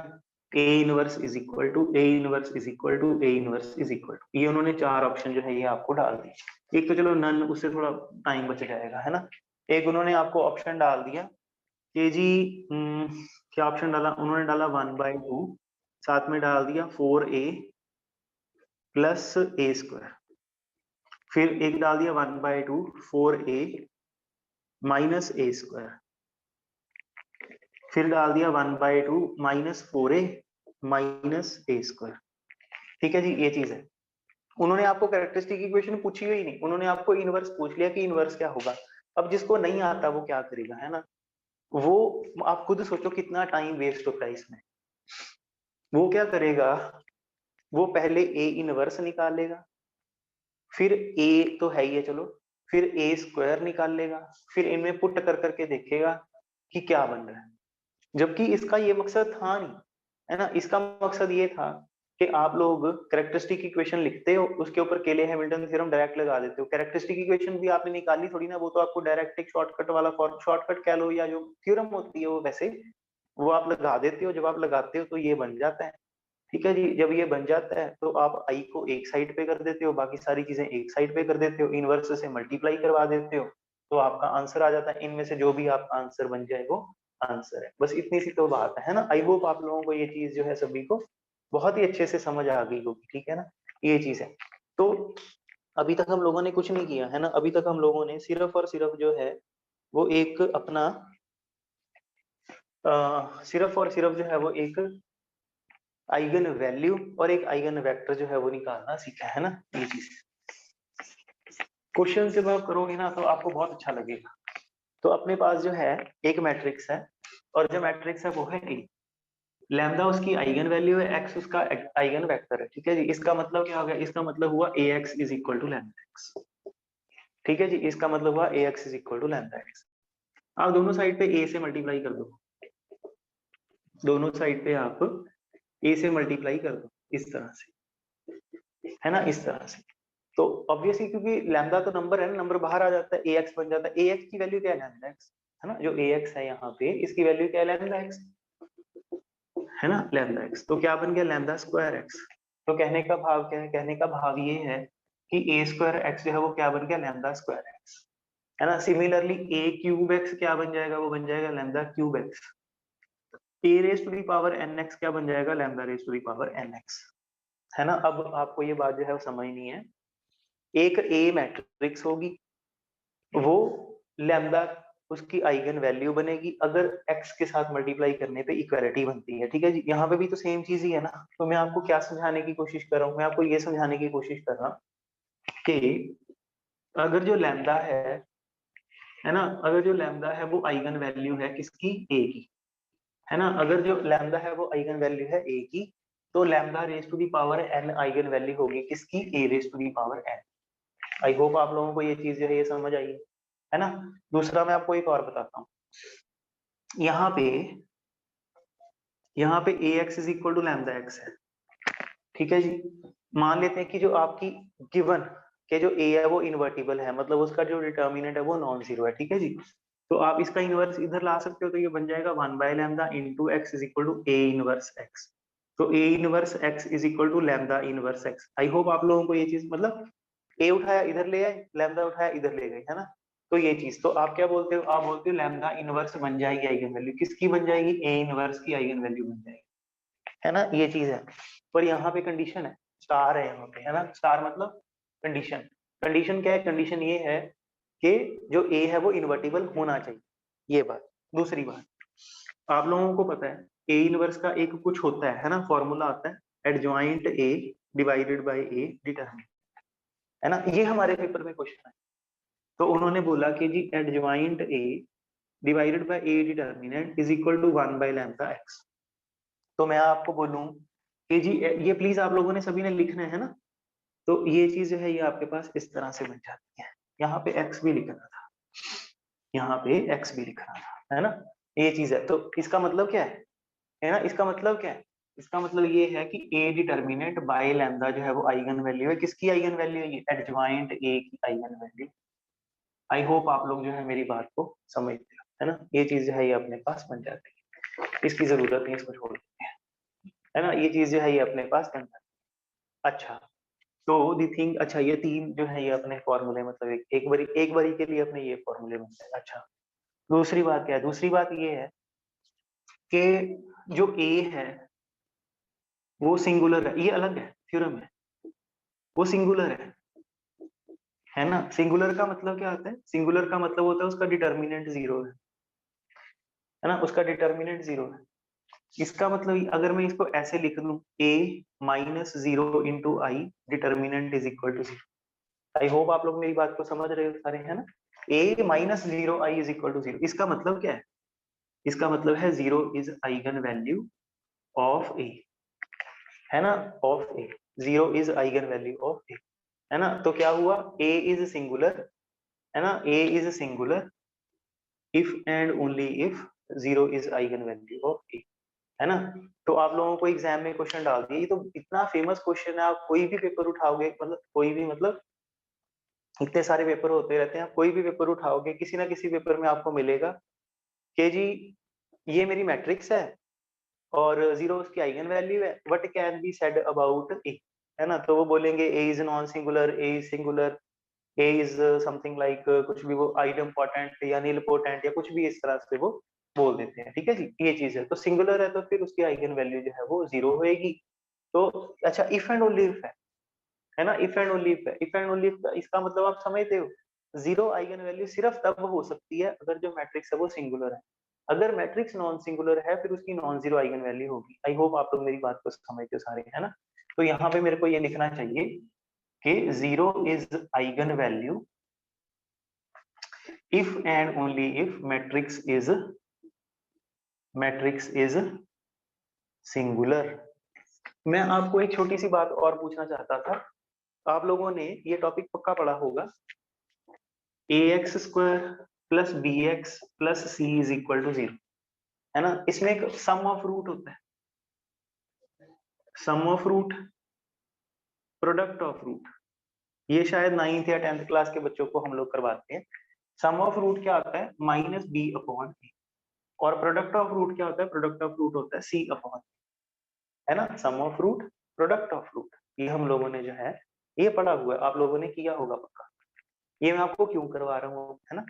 A inverse is equal to, A inverse is equal to, A inverse is equal to, ये उन्होंने चार ऑप्शन जो है ये आपको डाल दिए। एक तो चलो नन, उससे थोड़ा टाइम बच जाएगा, है ना। एक उन्होंने आपको ऑप्शन डाल दिया कि जी क्या ऑप्शन डाला उन्होंने, डाला 1/2, साथ में डाल दिया 4a प्लस a², फिर एक डाल दिया 1/2 4a माइनस a², फिर डाल दिया 1/2 -4a -a²। ठीक है जी, ये चीज है। उन्होंने आपको कैरेक्टरिस्टिक इक्वेशन पूछी ही नहीं, उन्होंने आपको इनवर्स पूछ लिया कि इनवर्स क्या होगा। अब जिसको नहीं आता वो क्या करेगा, है ना, वो आप खुद सोचो कितना टाइम वेस्ट होता है इसमें। वो क्या करेगा, वो पहले ए इनवर्स निकालेगा, फिर ए तो है ही है चलो, फिर a² निकाल लेगा, फिर इनमें पुट कर करके देखेगा कि क्या बन रहा है। जबकि इसका ये मकसद था नहीं, है ना, इसका मकसद ये था कि आप लोग कैरेक्टरिस्टिक इक्वेशन लिखते हो, उसके ऊपर केले हैमिल्टन थ्योरम डायरेक्ट लगा देते हो। कैरेक्टरिस्टिक इक्वेशन भी आपने निकाली थोड़ी ना, वो तो आपको डायरेक्ट एक शॉर्टकट वाला शॉर्टकट कह लो या जो थ्योरम होती है वो, वैसे वो आप लगा देते हो। जब आप लगाते हो तो ये बन जाता है। ठीक है जी, जब ये बन जाता है तो आप आई को एक साइड पे कर देते हो, बाकी सारी चीजें एक साइड पे कर देते हो, इनवर्स से मल्टीप्लाई करवा देते हो, तो आपका आंसर आ जाता है। इनमें से जो भी आपका आंसर बन जाए वो आंसर है। बस इतनी सी तो बात है ना। आई होप आप लोगों को ये चीज जो है सभी को बहुत ही अच्छे से समझ आ गई होगी। ठीक है ना, ये चीज है। तो अभी तक हम लोगों ने कुछ नहीं किया है ना, अभी तक हम लोगों ने सिर्फ और सिर्फ जो है वो एक अपना सिर्फ और सिर्फ जो है वो एक आइगन वैल्यू और एक आइगन वेक्टर जो है वो निकालना सीखा है ना। ये चीज क्वेश्चन जब आप करोगे ना तो आपको बहुत अच्छा लगेगा। तो अपने पास जो है एक मैट्रिक्स है, और जो मैट्रिक्स है वो है ए। लैम्डा उसकी आइगन वैल्यू है, एक्स उसका आइगन वेक्टर है। ठीक है जी, इसका मतलब क्या हो गया, इसका मतलब हुआ A X is equal to lambda X. ठीक है जी, इसका मतलब हुआ A X is equal to lambda X. आप दोनों साइड पे ए से मल्टीप्लाई कर दो, दोनों साइड पे आप ए से मल्टीप्लाई कर दो, इस तरह से, है ना, इस तरह से। तो ऑब्वियसली क्योंकि लैम्डा तो नंबर है ना, नंबर बाहर आ जाता है, ए एक्स बन जाता है। ए एक्स की वैल्यू क्या है, लैम्डा एक्स, है ना। जो ए एक्स है यहाँ पे इसकी वैल्यू क्या है, लैम्डा एक्स, है ना, लैम्डा एक्स। तो क्या बन गया, लैम्डा² एक्स। तो कहने का भाव क्या है, कहने का भाव ये है कि a² x जो है वो क्या बन गया, लैम्डा² एक्स, है ना। सिमिलरली a³ x क्या बन जाएगा, वो बन जाएगा लैम्डा³ X. a raise to the power nx क्या बन जाएगा, lambda raise to the power nx, है ना। अब आपको ये बात जो है वो समझनी है। एक ए मैट्रिक्स होगी, वो लैम्डा उसकी आइगन वैल्यू बनेगी अगर x के साथ मल्टीप्लाई करने पे इक्वालिटी बनती है। ठीक है जी, यहाँ पे भी तो सेम चीज ही है ना। तो मैं आपको क्या समझाने की कोशिश कर रहा हूँ, मैं आपको ये समझाने की कोशिश कर रहा हूँ कि अगर जो लैम्डा है ना, अगर जो लैम्डा है वो आइगन वैल्यू है किसकी, ए की, है ना। अगर जो लैम्डा है वो आइगन वैल्यू है ए की, तो lambda raise to the power n eigen value होगी किसकी, A raise to the power n। I hope आप लोगों को ये चीज जो है ये समझ आई है ना। दूसरा मैं आपको एक और बताता हूँ। यहाँ पे A X is equal to lambda X है। ठीक है जी, मान लेते हैं कि जो आपकी गिवन के जो ए है वो इन्वर्टिबल है, मतलब उसका जो डिटर्मिनेंट है वो नॉन जीरो है। ठीक है जी, तो आप इसका इनवर्स इधर ला सकते हो, तो ये बन जाएगा 1/λ into X is equal to A inverse X. तो A inverse X is equal to lambda inverse X. I hope आप लोगों को ये चीज, मतलब ए उठाया इधर ले आए, लैम्डा उठाया इधर ले गए, है ना। तो ये चीज, तो आप क्या बोलते हो, आप बोलते हो लैम्डा इनवर्स बन जाएगी आइगन वैल्यू, किसकी बन जाएगी, ए इनवर्स की आइगन वैल्यू बन जाएगी, है ना। ये चीज है। पर यहाँ पे कंडीशन है, स्टार है यहाँ पे, है ना। स्टार मतलब कंडीशन। कंडीशन क्या है, कंडीशन ये है कि जो ए है वो इन्वर्टिबल होना चाहिए, ये बात। दूसरी बात, आप लोगों को पता है ए इनवर्स का एक कुछ होता है ना, फॉर्मूला आता है, adjoint A divided by A determinant, है ना। ये हमारे पेपर में क्वेश्चन है। तो उन्होंने बोला कि जी adjoint A divided by A determinant is equal to 1/λ X. तो मैं आपको बोलूं कि जी ये प्लीज आप लोगों ने सभी ने लिखना है ना। तो ये चीज जो है ये आपके पास इस तरह से बन जाती है। यहाँ पे x भी लिखना था, यहाँ पे x भी लिखना था, है ना। ये चीज है। तो इसका मतलब क्या है ना, इसका मतलब क्या है, इसका मतलब ये है कि a डिटर्मिनेंट बाय लैम्डा जो है वो आइगन वैल्यू है, किसकी आइगन वैल्यू है, ये एडजॉइंट a की आइगन वैल्यू। आई होप आप लोग जो है मेरी बात को समझते हो, है ना। ये चीज जो है ये अपने पास बन जाती है, इसकी जरूरत नहीं, इसको छोड़ देते हैं, है ना। ये चीज जो है ये अपने पास बन जाती है। अच्छा, तो दी थिंग, अच्छा ये तीन जो है ये अपने फॉर्मूले, मतलब एक बारी के लिए अपने ये फॉर्मूले बनते हैं। अच्छा, दूसरी बात क्या है, दूसरी बात ये है कि जो ए है वो सिंगुलर है, ये अलग है, थ्योरम है, वो सिंगुलर है ना। सिंगुलर का मतलब क्या होता है, सिंगुलर का मतलब होता है उसका डिटर्मिनेंट जीरो है। है ना, उसका डिटर्मिनेंट 0 है। इसका मतलब अगर मैं इसको ऐसे लिख दूं a minus 0 into I determinant is equal to 0। I hope आप लोग मेरी बात को समझ रहे हो सारे, है ना। a minus 0 I is equal to 0, इसका मतलब क्या है? इसका मतलब है 0 is eigen value of a, है ना, of a। 0 is eigen value of a, है ना। तो क्या हुआ, a इज सिंगुलर, है ना, a is singular if and only if 0 is eigen value of a, है ना। तो आप लोगों को एग्जाम में क्वेश्चन डाल दिए, ये तो इतना फेमस क्वेश्चन है, आप कोई भी पेपर उठाओगे, मतलब कोई भी, मतलब इतने सारे पेपर होते रहते हैं, आप कोई भी पेपर उठाओगे किसी ना किसी पेपर में आपको मिलेगा कि जी ये मेरी मैट्रिक्स है और 0 उसकी आइगन वैल्यू है, what can be said about A, है ना। तो वो बोलेंगे A is non singular, A is singular, A is something like कुछ भी, वो आइडम पोटेंट या नील पोटेंट या कुछ भी इस तरह से वो बोल देते हैं, ठीक है जी। ये चीज है, तो सिंगुलर है तो फिर उसकी आइगन वैल्यू जो है वो 0 होएगी। तो अच्छा, इफ एंड ओनली इफ है ना, इफ एंड ओनली इफ है। इफ एंड ओनली इफ इसका मतलब आप समझते हो, 0 आइगन वैल्यू सिर्फ तब हो सकती है अगर जो मैट्रिक्स है वो सिंगुलर है। अगर मैट्रिक्स नॉन सिंगुलर है फिर उसकी नॉन जीरो आइगन वैल्यू होगी। आई होप आप लोग मेरी बात को समझते हो सारे, है ना। तो यहाँ पे मेरे को ये लिखना चाहिए कि 0 is eigen value if and only if matrix is singular। मैं आपको एक छोटी सी बात और पूछना चाहता था, आप लोगों ने ये टॉपिक पक्का पढ़ा होगा, ax square plus B X plus C is equal to 0, है ना। इसमें एक सम ऑफ रूट होता है, sum of root, product of root, ये शायद 9th या 10th क्लास के बच्चों को हम लोग करवाते हैं। सम ऑफ रूट क्या होता है, माइनस बी अपॉन ए, और प्रोडक्ट ऑफ रूट क्या होता है, प्रोडक्ट ऑफ रूट होता है सी अपॉन, है ना। Sum of root, product of root, ये हम लोगों ने जो है ये पढ़ा हुआ है, आप लोगों ने किया होगा पक्का। ये मैं आपको क्यों करवा रहा हूँ, है ना,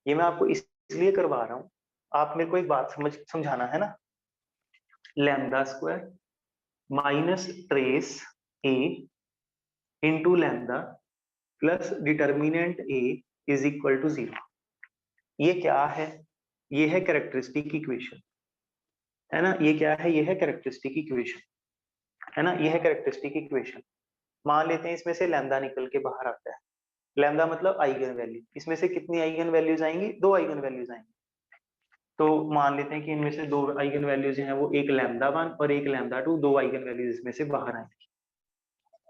ये मैं आपको इसलिए करवा रहा हूँ, आप मेरे को एक बात समझाना है ना। Lambda square minus trace A into lambda plus determinant A is equal to 0, ये क्या है, ये है कैरेक्टरिस्टिक इक्वेशन, है ना। ये क्या है, ये है कैरेक्टरिस्टिक इक्वेशन, है ना, ये है कैरेक्टरिस्टिक इक्वेशन। मान लेते हैं इसमें से लैम्डा निकल के बाहर आता है, लैम्डा मतलब आइगन वैल्यू, इसमें से कितनी आइगन वैल्यूज आएंगी, 2 आइगन वैल्यूज आएंगी। तो मान लेते हैं कि इनमें से 2 आइगन वैल्यूज हैं वो एक लैम्डा 1 और एक लैम्डा 2, 2 आइगन वैल्यूज इसमें से बाहर आएंगी।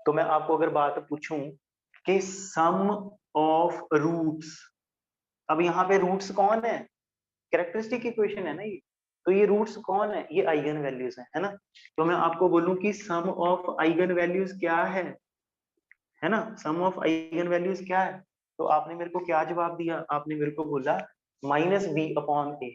तो मैं आपको अगर बात पूछूं कि सम ऑफ रूट्स, अब यहाँ पे रूट्स कौन है, कैरेक्टरिस्टिक इक्वेशन है ना ये, तो ये रूट्स कौन है, ये आइगन वैल्यूज है ना। तो मैं आपको बोलूं कि सम ऑफ आइगन वैल्यूज क्या है ना, सम ऑफ आइगन वैल्यूज क्या है। तो आपने मेरे को क्या जवाब दिया, आपने मेरे को बोला माइनस बी अपॉन ए,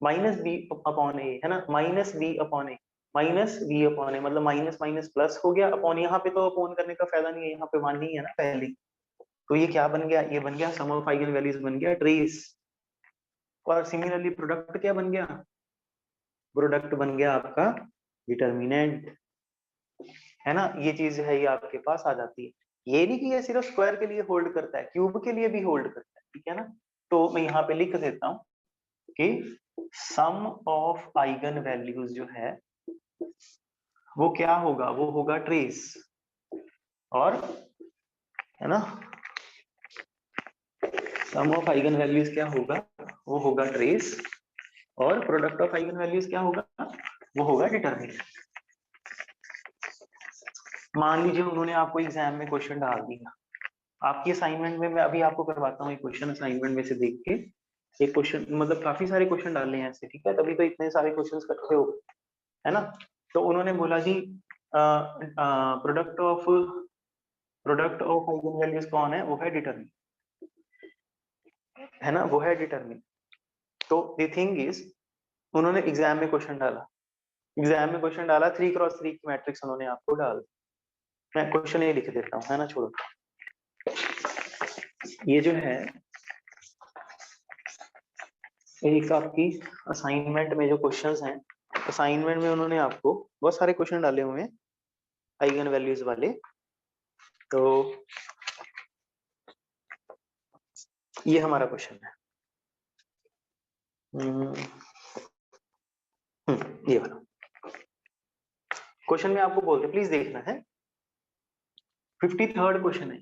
माइनस बी अपॉन ए, है ना, माइनस बी अपॉन ए, माइनस बी अपॉन ए मतलब माइनस माइनस प्लस हो गया, अपॉन यहाँ पे तो अपॉन करने का फायदा नहीं है, यहाँ पे वन ही है ना पहली। तो ये क्या बन गया, ये बन गया सम ऑफ आइगन वैल्यूज बन गया ट्रेस। और सिमिलरली प्रोडक्ट क्या बन गया, प्रोडक्ट बन गया आपका डिटर्मिनेंट, है ना। ये चीज है ये आपके पास आ जाती है। ये नहीं कि ये सिर्फ स्क्वायर के लिए होल्ड करता है, क्यूब के लिए भी होल्ड करता है, ठीक है ना। तो मैं यहाँ पे लिख देता हूँ कि सम ऑफ आइगन वैल्यूज जो है वो क्या होगा, वो होगा ट्रेस, और है ना, सम ऑफ आइगन वैल्यूज क्या होगा, वो होगा ट्रेस, और प्रोडक्ट ऑफ आइगन वैल्यूज क्या होगा, वो होगा डिटर्मिनेंट। मान लीजिए उन्होंने आपको एग्जाम में क्वेश्चन डाल दिया, आपकी असाइनमेंट में, मैं अभी आपको करवाता हूँ एक क्वेश्चन असाइनमेंट में से देख के, एक क्वेश्चन, मतलब काफी सारे क्वेश्चन डालने हैं ऐसे, ठीक है, तभी तो इतने सारे क्वेश्चन इकट्ठे हो, है ना। तो उन्होंने बोला जी प्रोडक्ट ऑफ आइगन वैल्यूज कौन है, वो है डिटरमिन, है ना, वो है डिटरमिन। तो द थिंग इज, उन्होंने एग्जाम में क्वेश्चन डाला, एग्जाम में क्वेश्चन डाला 3x3 की मैट्रिक्स उन्होंने आपको डाल, मैं क्वेश्चन ये लिख देता हूँ, है ना, छोड़ो। ये जो है एक आपकी असाइनमेंट में जो क्वेश्चंस हैं, असाइनमेंट में उन्होंने आपको बहुत सारे क्वेश्चन डाले हुए हैं आइगन वैल्यूज वाले। तो ये हमारा क्वेश्चन है, ये वाला क्वेश्चन में आपको बोलते प्लीज देखना है, 53rd क्वेश्चन है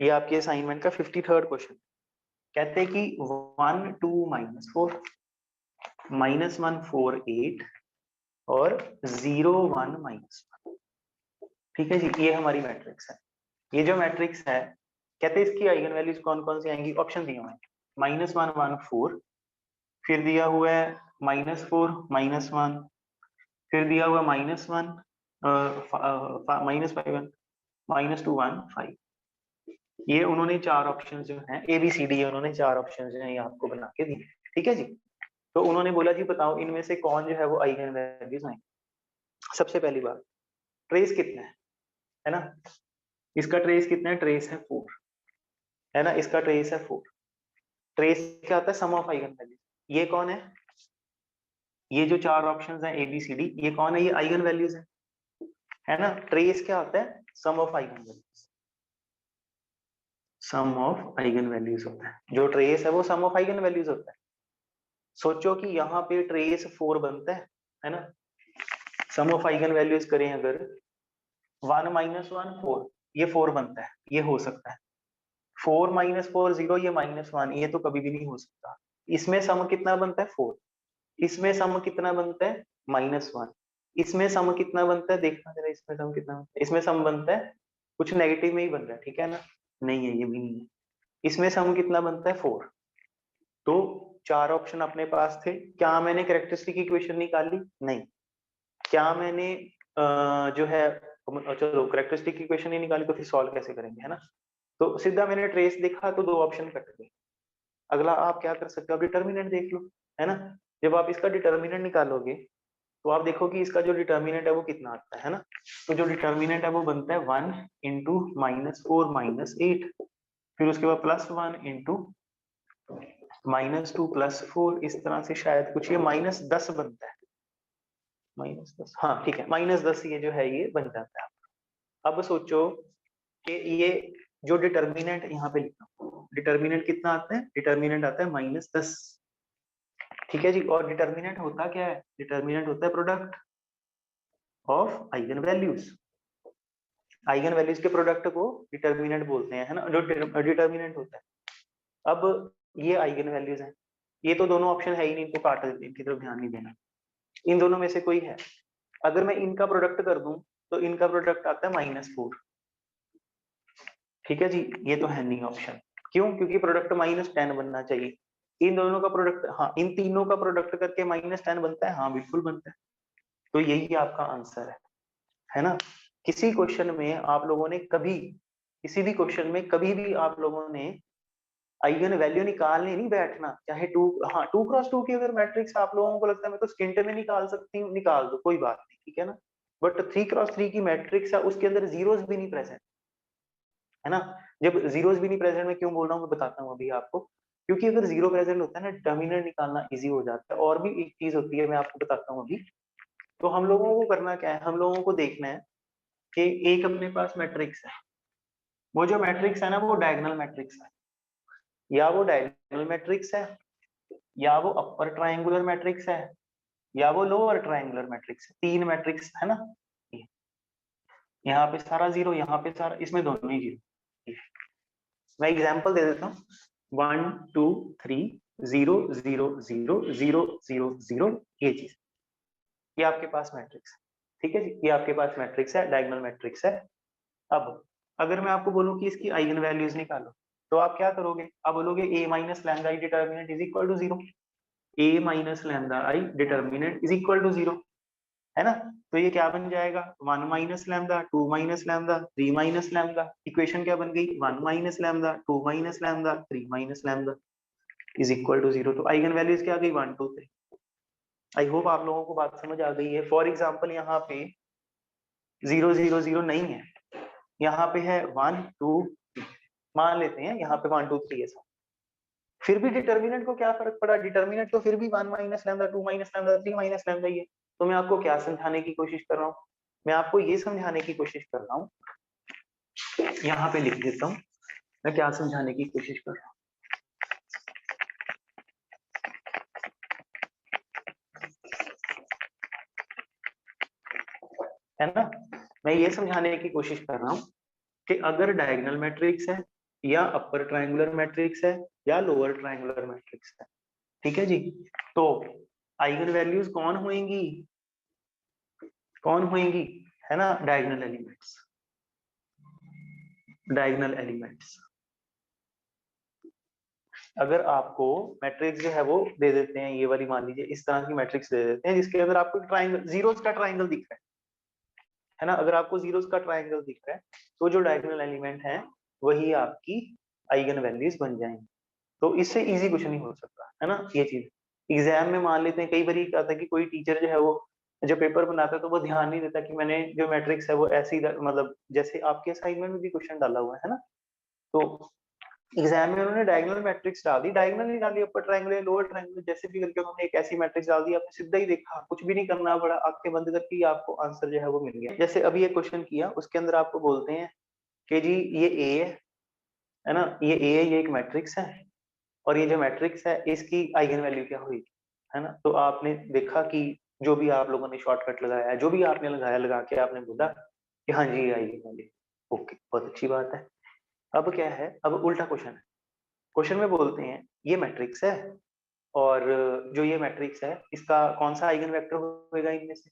ये आपके असाइनमेंट का 53rd क्वेश्चन। कहते हैं कि 1 2 -4 -1 4 8 और 0 1 -1। ठीक है जी, ये हमारी मैट्रिक्स है। ये जो मैट्रिक्स है कहते हैं इसकी आइगन वैल्यूज कौन कौन सी आएंगी, ऑप्शन दिए हुए हैं -1 1 4, फिर दिया हुआ है -4 -1, फिर दिया हुआ -1 -5 -2 1 5। ये उन्होंने चार ऑप्शन जो हैं ABCD उन्होंने चार ऑप्शन जो है ये आपको बना के दिए। ठीक है जी, तो उन्होंने बोला जी बताओ इनमें से कौन जो है वो आइगन वैल्यूज हैं। सबसे पहली बात, ट्रेस कितना है ना, इसका ट्रेस कितना है, ट्रेस है 4 है ना, इसका ट्रेस है 4। ट्रेस क्या होता है, सम ऑफ आइगन वैल्यूज। ये कौन है, ये जो चार ऑप्शंस हैं ABCD ये कौन है, ये आइगन वैल्यूज है ना। ट्रेस क्या होता है, sum of eigen values, sum of eigen values होता है। जो ट्रेस है वो सम ऑफ आइगन वैल्यूज होता है। सोचो कि यहाँ पे ट्रेस 4 बनता है ना, सम ऑफ आइगन वैल्यूज करें अगर 1 -1 4, ये 4 बनता है, ये हो सकता है। 4 -4 0, ये -1, ये तो कभी भी नहीं हो सकता। इसमें सम कितना बनता है 4, इसमें सम कितना बनता है -1, इसमें सम कितना बनता है देखना जरा, इसमें सम कितना बनता है, इसमें सम बनता है कुछ नेगेटिव में ही बन रहा है, ठीक है ना, नहीं है ये भी नहीं है। इसमें सम कितना बनता है 4। तो चार ऑप्शन अपने पास थे, क्या मैंने कैरेक्टरिस्टिक इक्वेशन निकाली, नहीं। क्या मैंने जो है चलो कैरेक्टरिस्टिक इक्वेशन नहीं निकाली तो फिर सॉल्व कैसे करेंगे, है ना। तो सीधा मैंने ट्रेस देखा तो दो ऑप्शन कट गए। अगला आप क्या कर सकते हो, आप डिटर्मिनेंट देख लो, है ना। जब आप इसका डिटर्मिनेंट निकालोगे तो आप देखो कि इसका जो डिटर्मिनेंट है वो कितना आता है ना। तो जो डिटर्मिनेंट है वो बनता है 1 इंटू -4 -8, फिर उसके बाद +1 इंटू -2 +4, इस तरह से शायद कुछ ये -10 बनता है, -10, हाँ ठीक है, -10 ये जो है ये बन जाता है। अब सोचो कि ये जो डिटर्मिनेंट यहाँ पे लिखा, डिटर्मिनेंट कितना आता है, डिटर्मिनेंट आता है -10। ठीक है जी, और डिटर्मिनेंट होता क्या है, डिटर्मिनेंट होता है product of eigen values. Eigen values के प्रोडक्ट को डिटर्मिनेंट बोलते हैं, है ना, जो डिटर्मिनेंट होता है। अब ये आइगन वैल्यूज हैं, ये तो दोनों ऑप्शन है ही नहीं, तो काट देते हैं, इनकी तरफ ध्यान नहीं देना। इन दोनों में से कोई है, अगर मैं इनका प्रोडक्ट कर दूं तो इनका प्रोडक्ट आता है -4। ठीक है जी, ये तो है नहीं ऑप्शन, क्यों, क्योंकि प्रोडक्ट -10 बनना चाहिए। इन दोनों का प्रोडक्ट, हाँ इन तीनों का प्रोडक्ट करके -10 बनता है, हाँ बिल्कुल बनता है। तो यही आपका आंसर है ना। किसी क्वेश्चन में आप लोगों ने कभी, किसी भी क्वेश्चन में कभी भी आप लोगों ने आइगन वैल्यू निकालने नहीं बैठना, चाहे 2, हाँ 2x2 की अगर मैट्रिक्स आप लोगों को लगता है मैं तो स्किंट में निकाल सकती हूँ, निकाल दो कोई बात नहीं, ठीक है ना। बट 3x3 की मैट्रिक्स है, उसके अंदर जीरोस भी नहीं प्रेजेंट, है ना। जब जीरोस भी नहीं प्रेजेंट, मैं क्यों बोल रहा हूँ मैं बताता हूँ अभी आपको। क्योंकि अगर जीरो प्रेजेंट होता है ना, डिटर्मिनेंट निकालना इजी हो जाता है। और भी एक चीज होती है, मैं आपको बताता हूँ अभी। तो हम लोगों को करना क्या है, हम लोगों को देखना है कि एक अपने पास मैट्रिक्स है, वो जो मैट्रिक्स है ना वो डायगोनल मैट्रिक्स है, या वो डायगोनल मैट्रिक्स है, या वो अपर ट्रायंगुलर मैट्रिक्स है, या वो लोअर ट्रायंगुलर मैट्रिक्स है। तीन मैट्रिक्स है ना, यहाँ पे सारा जीरो, यहाँ पे सारा, इसमें दोनों ही जीरो। मैं एग्जांपल दे देता हूँ, 1 2 3 0 0 0 0 0 0, ये चीज, ये आपके पास मैट्रिक्स है। ठीक है जी, ये आपके पास मैट्रिक्स है, डायगोनल मैट्रिक्स है। अब अगर मैं आपको बोलूं कि इसकी आइगन वैल्यूज निकालो, तो आप क्या करोगे, आप बोलोगे a minus lambda I determinant is equal to 0, a minus lambda I determinant is equal to 0, है ना। तो ये क्या बन जाएगा, 1 minus lambda 2 minus lambda 3 minus lambda. Equation क्या बन गई, 1 minus lambda 2 minus lambda 3 minus lambda is equal to 0। तो आइगन वैल्यूज क्या आ गई, 1 2 3। आई होप आप लोगों को बात समझ आ गई है। फॉर एग्जाम्पल यहाँ पे 0 0 0 नहीं है, यहाँ पे है 1 2 3, मान लेते हैं यहाँ पे 1 2 3 ऐसा, फिर भी डिटर्मिनेंट को क्या फर्क पड़ा, डिटर्मिनेंट तो फिर भी 1 minus lambda 2 minus lambda 3 minus lambda ही है। तो मैं आपको क्या समझाने की कोशिश कर रहा हूँ, मैं आपको ये समझाने की कोशिश कर रहा हूँ, यहाँ पे लिख देता हूँ मैं क्या समझाने की कोशिश कर रहा हूँ। है ना। मैं ये समझाने की कोशिश कर रहा हूँ कि अगर डायगोनल मैट्रिक्स है या अपर ट्रायंगुलर मैट्रिक्स है या लोअर ट्रायंगुलर मैट्रिक्स है, ठीक है जी, तो आइगन वैल्यूज कौन होंगी, कौन होंगी, है ना, डायगोनल एलिमेंट्स, डायगोनल एलिमेंट्स। अगर आपको मैट्रिक्स जो है वो दे देते हैं, ये वाली मान लीजिए इस तरह की मैट्रिक्स दे देते हैं जिसके अंदर आपको ट्रायंगल, जीरोस का ट्रायंगल दिख रहा है ना, अगर आपको जीरोस का ट्रायंगल दिख रहा है तो जो डायगोनल एलिमेंट है वही आपकी आइगन वैल्यूज बन जाएंगी। तो इससे इजी कुछ नहीं हो सकता, है ना। ये चीज एग्जाम में मान लेते हैं, कई बार क्या होता है कि कोई टीचर जो है वो जब पेपर बनाता है तो वो ध्यान नहीं देता कि मैंने जो मैट्रिक्स है वो ऐसी, मतलब जैसे आपके असाइनमेंट में भी क्वेश्चन डाला हुआ है ना, तो एग्जाम में उन्होंने डायगोनल मैट्रिक्स डाल दी, डायगोनल नहीं डाली, अपर ट्रायंगल लोअर ट्रायंगल जैसे भी करके उन्होंने एक ऐसी मैट्रिक्स डाल दी, आपने सीधा ही देखा, कुछ भी नहीं करना पड़ा, आंखें बंद करके ही आपको आंसर जो है वो मिल गया। जैसे अभी ये क्वेश्चन किया, उसके अंदर आपको बोलते हैं कि जी ये ए है ना, ये ए है, ये एक मैट्रिक्स है, और ये जो मैट्रिक्स है इसकी आइगन वैल्यू क्या हुई, है ना। तो आपने देखा कि जो भी आप लोगों ने शॉर्टकट लगाया है, जो भी आपने लगाया, लगा के आपने बोला कि हाँ जी ये आइगन वैल्यू, ओके, बहुत अच्छी बात है। अब क्या है, अब उल्टा क्वेश्चन है, क्वेश्चन में बोलते हैं ये मैट्रिक्स है, और जो ये मैट्रिक्स है इसका कौन सा आइगन वेक्टर होएगा इनमें से,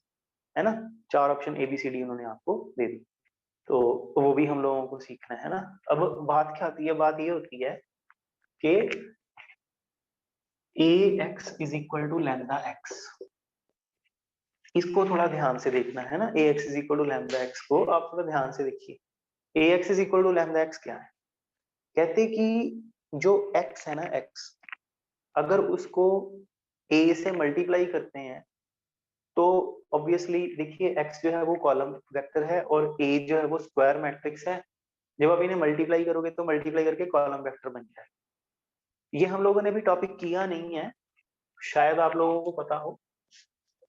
है ना। चार option A B C D उन्होंने आपको दे दी, तो वो भी हम लोगों को सीखना है ना। अब बात क्या आती है, बात ये होती है कि A X is equal to lambda X, इसको थोड़ा ध्यान से देखना है ना, A X is equal to lambda X को आप थोड़ा ध्यान से देखिए। A X is equal to lambda X क्या है, कहते कि जो एक्स है ना, एक्स अगर उसको ए से मल्टीप्लाई करते हैं तो ऑब्वियसली देखिए एक्स जो है वो कॉलम वेक्टर है और ए जो है वो स्क्वायर मैट्रिक्स है, जब आप इन्हें मल्टीप्लाई करोगे तो मल्टीप्लाई करके कॉलम वेक्टर बन जाए। ये हम लोगों ने भी टॉपिक किया नहीं है, शायद आप लोगों को पता हो,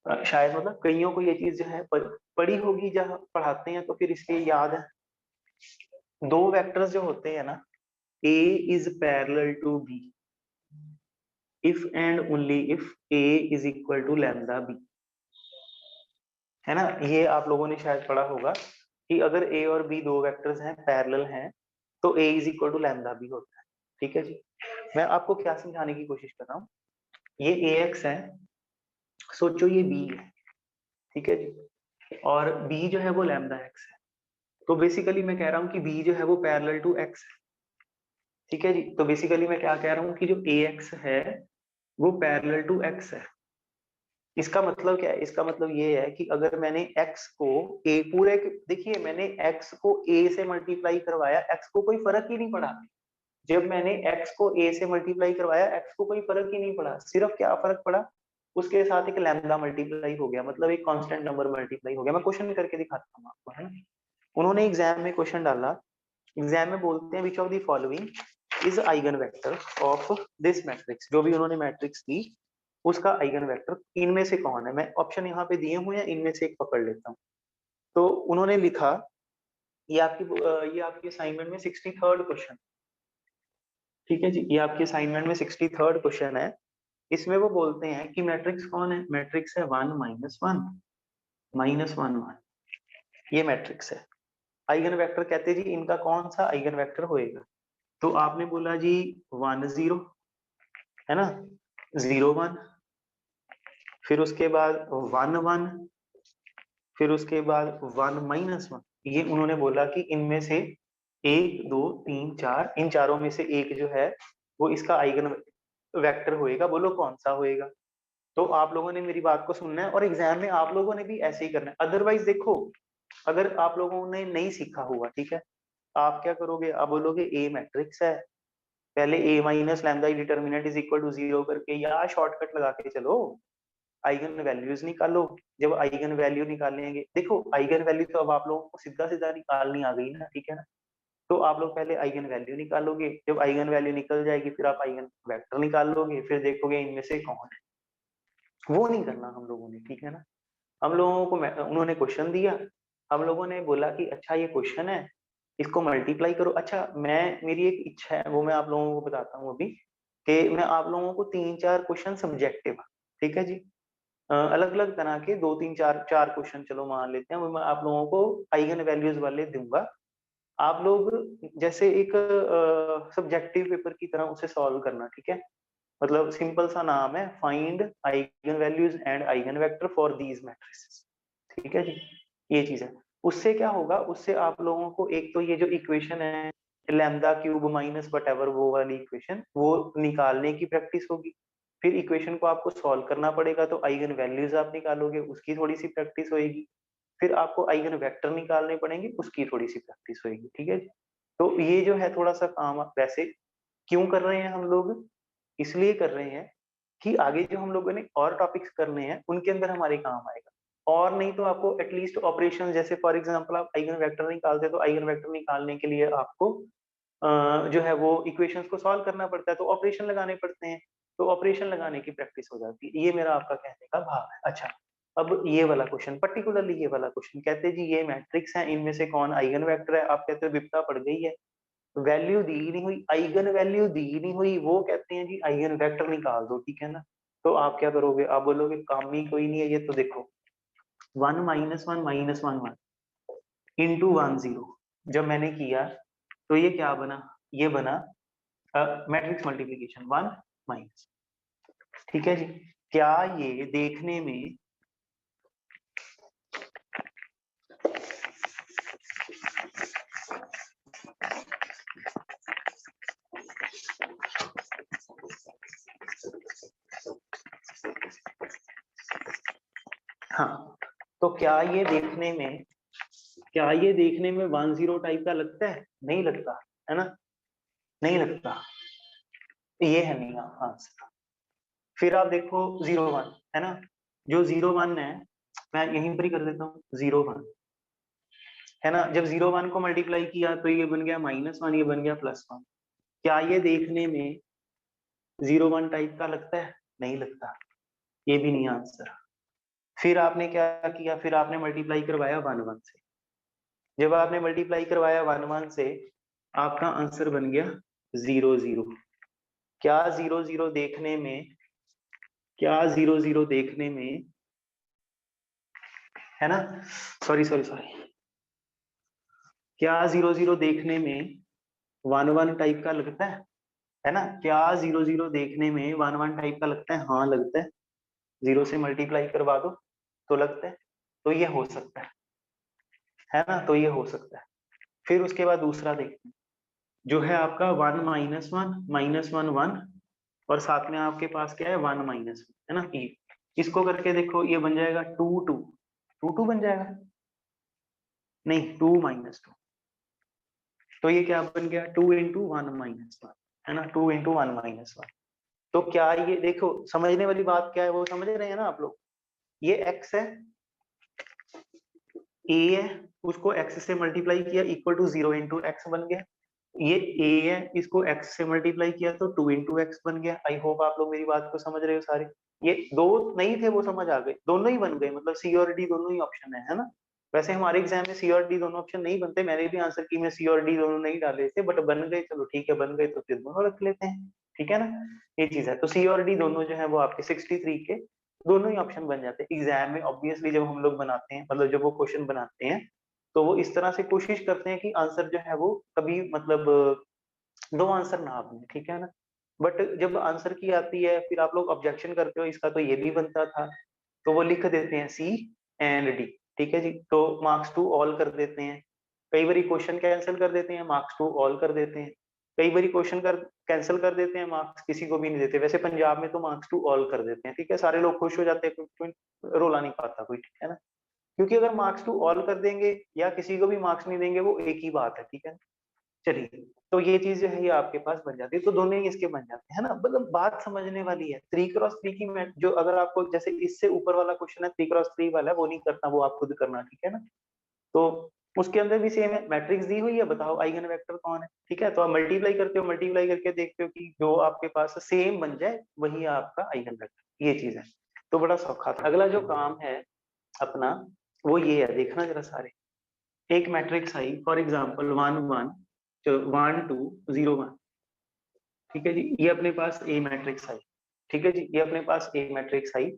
शायद मतलब कईयों को ये चीज जो है पढ़ी होगी जब पढ़ाते हैं तो फिर इसलिए याद है। दो वेक्टर्स जो होते हैं ना, A is parallel to B if and only if A is equal to lambda B, है ना। ये आप लोगों ने शायद पढ़ा होगा कि अगर ए और बी दो वेक्टर्स हैं, पैरेलल हैं, तो A is equal to lambda B होता है, ठीक है जी। मैं आपको क्या समझाने की कोशिश कर रहा हूँ, ये ए एक्स है, सोचो ये बी है, ठीक है जी, और बी जो है वो लैम्डा एक्स है, तो बेसिकली मैं कह रहा हूँ कि बी जो है वो पैरेलल टू एक्स है, ठीक है जी। तो बेसिकली मैं क्या कह रहा हूँ कि जो ए एक्स है वो पैरेलल टू एक्स है। इसका मतलब क्या है, इसका मतलब ये है कि अगर मैंने x को a पूरे, देखिए मैंने x को a से मल्टीप्लाई करवाया, x को कोई फर्क ही नहीं पड़ा, जब मैंने x को a से मल्टीप्लाई करवाया x को कोई फर्क ही नहीं पड़ा, सिर्फ क्या फर्क पड़ा, उसके साथ एक लैम्डा मल्टीप्लाई हो गया, मतलब एक कांस्टेंट नंबर मल्टीप्लाई हो गया। मैं क्वेश्चन करके दिखाता हूँ आपको, है ना। उन्होंने एग्जाम में क्वेश्चन डाला, एग्जाम में बोलते हैं विच of the following is eigen vector of this matrix, जो भी उन्होंने मैट्रिक्स दी उसका आइगन वेक्टर इनमें से कौन है। मैं ऑप्शन यहाँ पे दिए हुए हैं, इनमें से एक पकड़ लेता हूँ। तो उन्होंने लिखा, ये आपकी असाइनमेंट में 63rd क्वेश्चन, ठीक है जी, ये आपके असाइनमेंट में 63rd क्वेश्चन है। इसमें वो बोलते हैं कि मैट्रिक्स कौन है, मैट्रिक्स है 1 माइनस 1 माइनस 1 1, ये मैट्रिक्स है। आइगन वेक्टर कहते हैं जी इनका कौन सा आइगन वेक्टर होएगा, तो आपने बोला जी 1 0, है ना, 0 1, फिर उसके बाद 1 1, फिर उसके बाद 1 माइनस 1। ये उन्होंने बोला कि इनमें से 1 2 3 4, इन चारों में से एक जो है वो इसका आइगन वेक्टर होएगा, बोलो कौन सा होएगा। तो आप लोगों ने मेरी बात को सुनना है और एग्जाम में आप लोगों ने भी ऐसे ही करना है। अदरवाइज देखो, अगर आप लोगों ने नहीं सीखा हुआ, ठीक है, आप क्या करोगे, आप बोलोगे ए मैट्रिक्स है, पहले A minus lambda determinant is equal to 0 करके या शॉर्टकट लगा के चलो, आइगन वैल्यूज निकालो। जब आइगन वैल्यू निकालेंगे, देखो आइगन वैल्यू तो अब आप लोगों को सीधा सीधा निकालनी आ गई ना, ठीक है ना। तो आप लोग पहले आइगन वैल्यू निकालोगे, जब आइगन वैल्यू निकल जाएगी फिर आप आइगन वेक्टर निकालोगे, फिर देखोगे इनमें से कौन है। वो नहीं करना हम लोगों ने, ठीक है ना। हम लोगों को उन्होंने क्वेश्चन दिया, हम लोगों ने बोला कि अच्छा ये क्वेश्चन है, इसको मल्टीप्लाई करो। अच्छा, मैं मेरी एक इच्छा है वो मैं आप लोगों को बताता हूँ अभी, कि मैं आप लोगों को 3 4 क्वेश्चन सब्जेक्टिव, ठीक है जी, अलग अलग तरह के 2 3 4 क्वेश्चन चलो मान लेते हैं, वो मैं आप लोगों को आइगन वैल्यूज वाले दूंगा। आप लोग जैसे एक सब्जेक्टिव पेपर की तरह उसे सॉल्व करना, ठीक है। मतलब सिंपल सा नाम है, find eigen values and eigen vector for these matrices, ठीक है जी। ये चीज है। उससे क्या होगा, उससे आप लोगों को एक तो ये जो इक्वेशन है लैम्डा क्यूब माइनस वटेवर वो वाली इक्वेशन वो निकालने की प्रैक्टिस होगी। फिर इक्वेशन को आपको सॉल्व करना पड़ेगा, तो आइगन वैल्यूज आप निकालोगे, उसकी थोड़ी सी प्रैक्टिस होएगी। फिर आपको आइगन वेक्टर निकालने पड़ेंगे, उसकी थोड़ी सी प्रैक्टिस होएगी, ठीक है। तो ये जो है थोड़ा सा काम वैसे क्यों कर रहे हैं हम लोग, इसलिए कर रहे हैं कि आगे जो हम लोगों ने और टॉपिक्स करने हैं उनके अंदर हमारे काम आएगा। और नहीं तो आपको एटलीस्ट ऑपरेशन, जैसे फॉर एग्जांपल आप आइगन वेक्टर निकालते हैं, तो आइगन वेक्टर निकालने के लिए आपको जो है वो इक्वेशंस को सॉल्व करना पड़ता है, तो ऑपरेशन लगाने पड़ते हैं। तो ऑपरेशन लगाने की प्रैक्टिस हो जाती है। ये मेरा आपका कहने का भाव है। अच्छा, अब ये वाला क्वेश्चन, पर्टिकुलरली ये वाला क्वेश्चन कहते हैं जी ये मैट्रिक्स है, इनमें से कौन आइगन वेक्टर है। आप कहते हो विपता पड़ गई है, वैल्यू दी नहीं हुई, आइगन वैल्यू दी नहीं हुई, वो कहते हैं जी आइगन वेक्टर निकाल दो, ठीक है ना। तो आप क्या करोगे, आप बोलोगे काम ही कोई नहीं है ये, तो देखो 1 - 1 - 1 इंटू 10, जब मैंने किया तो ये क्या बना, ये बना मैट्रिक्स मल्टीप्लीकेशन 1 - ठीक है जी। क्या ये देखने में हाँ, तो क्या ये देखने में 10 टाइप का लगता है, नहीं लगता है ना, नहीं लगता। ये है नहीं आंसर। फिर आप देखो 0 1 है ना, जो 0 1 है मैं यहीं पर ही कर देता हूँ 0 1 है ना। जब 0 1 को मल्टीप्लाई किया तो ये बन गया -1, ये बन गया +1। क्या ये देखने में 0 1 टाइप का लगता है, नहीं लगता, ये भी नहीं आंसर। फिर आपने क्या किया, फिर आपने मल्टीप्लाई करवाया 1 1 से। जब आपने मल्टीप्लाई करवाया 1 1 से, आपका आंसर बन गया 0 0। क्या 0 0 देखने में, क्या 0 0 देखने में, है ना, सॉरी सॉरी सॉरी, क्या 0 0 देखने में 1 1 टाइप का लगता है ना। क्या 0 0 देखने में 1 1 टाइप का लगता है, हाँ लगता है। 0 से मल्टीप्लाई करवा दो तो लगता है, तो ये हो सकता है ना, तो ये हो सकता है। फिर उसके बाद दूसरा देखते हैं, जो है आपका 1 - 1 -1 1, और साथ में आपके पास क्या है 1 - 1 है ना। ई इसको करके देखो, ये बन जाएगा 2 2 2 2 बन जाएगा, नहीं 2 - 2। तो ये क्या बन गया 2 × 1 - 1 है ना, 2 × 1 - 1। तो क्या ये देखो, समझने वाली बात क्या है वो समझ रहे हैं ना आप लोग। ये x है, a है, उसको x से मल्टीप्लाई किया इक्वल टू 0 × x बन गया। ये a है, इसको x से मल्टीप्लाई किया तो 2 × x बन गया। आई होप आप लोग मेरी बात को समझ रहे हो सारे। ये दो नहीं थे वो समझ आ गए, दोनों ही बन गए, मतलब सी और डी दोनों ही ऑप्शन है ना। वैसे हमारे एग्जाम में सी और डी दोनों ऑप्शन नहीं बनते, मैंने भी आंसर की में सी और डी दोनों नहीं डाले थे, बट बन गए, चलो ठीक है बन गए तो फिर दोनों रख लेते हैं, ठीक है ना। ये चीज है, तो सी और डी दोनों जो है वो आपके 63 के दोनों ही ऑप्शन बन जाते हैं एग्जाम में। ऑब्वियसली जब हम लोग बनाते हैं, मतलब जब वो क्वेश्चन बनाते हैं, तो वो इस तरह से कोशिश करते हैं कि आंसर जो है वो कभी मतलब दो आंसर ना बने, ठीक है ना। बट जब आंसर की आती है, फिर आप लोग ऑब्जेक्शन करते हो इसका तो ये भी बनता था, तो वो लिख देते हैं सी एंड डी, ठीक है जी। तो मार्क्स टू ऑल कर देते हैं, कई बार क्वेश्चन कैंसिल कर देते हैं, मार्क्स टू ऑल कर देते हैं। कई बार क्वेश्चन कर कैंसिल कर देते हैं, मार्क्स किसी को भी नहीं देते। वैसे पंजाब में तो मार्क्स टू ऑल कर देते हैं, ठीक है, सारे लोग खुश हो जाते हैं, कोई रोला नहीं पाता कोई, ठीक है ना। क्योंकि अगर मार्क्स टू ऑल कर देंगे या किसी को भी मार्क्स नहीं देंगे, वो एक ही बात है, ठीक है। चलिए, तो ये चीज जो है ये आपके पास बन जाती है, तो दोनों ही इसके बन जाते हैं, है ना। मतलब बात समझने वाली है। 3 × 3 की मैथ जो, अगर आपको जैसे इससे ऊपर वाला क्वेश्चन है 3 × 3 वाला, वो नहीं करना, वो आप खुद करना, ठीक है ना। तो उसके अंदर भी सेम है, मैट्रिक्स दी हुई है, बताओ आइगन वेक्टर कौन है, ठीक है। तो आप मल्टीप्लाई करते हो, मल्टीप्लाई करके देखते हो कि जो आपके पास सेम बन जाए वही आपका आइगन वेक्टर, ये चीज है। तो बड़ा सौखा था। अगला जो काम है अपना वो ये है, देखना जरा सारे। एक मैट्रिक्स आई फॉर एग्जांपल 1 1 1 2 0 1, ठीक है जी। ये अपने पास ए मैट्रिक्स आई, ठीक है जी, ये अपने पास ए मैट्रिक्स आई।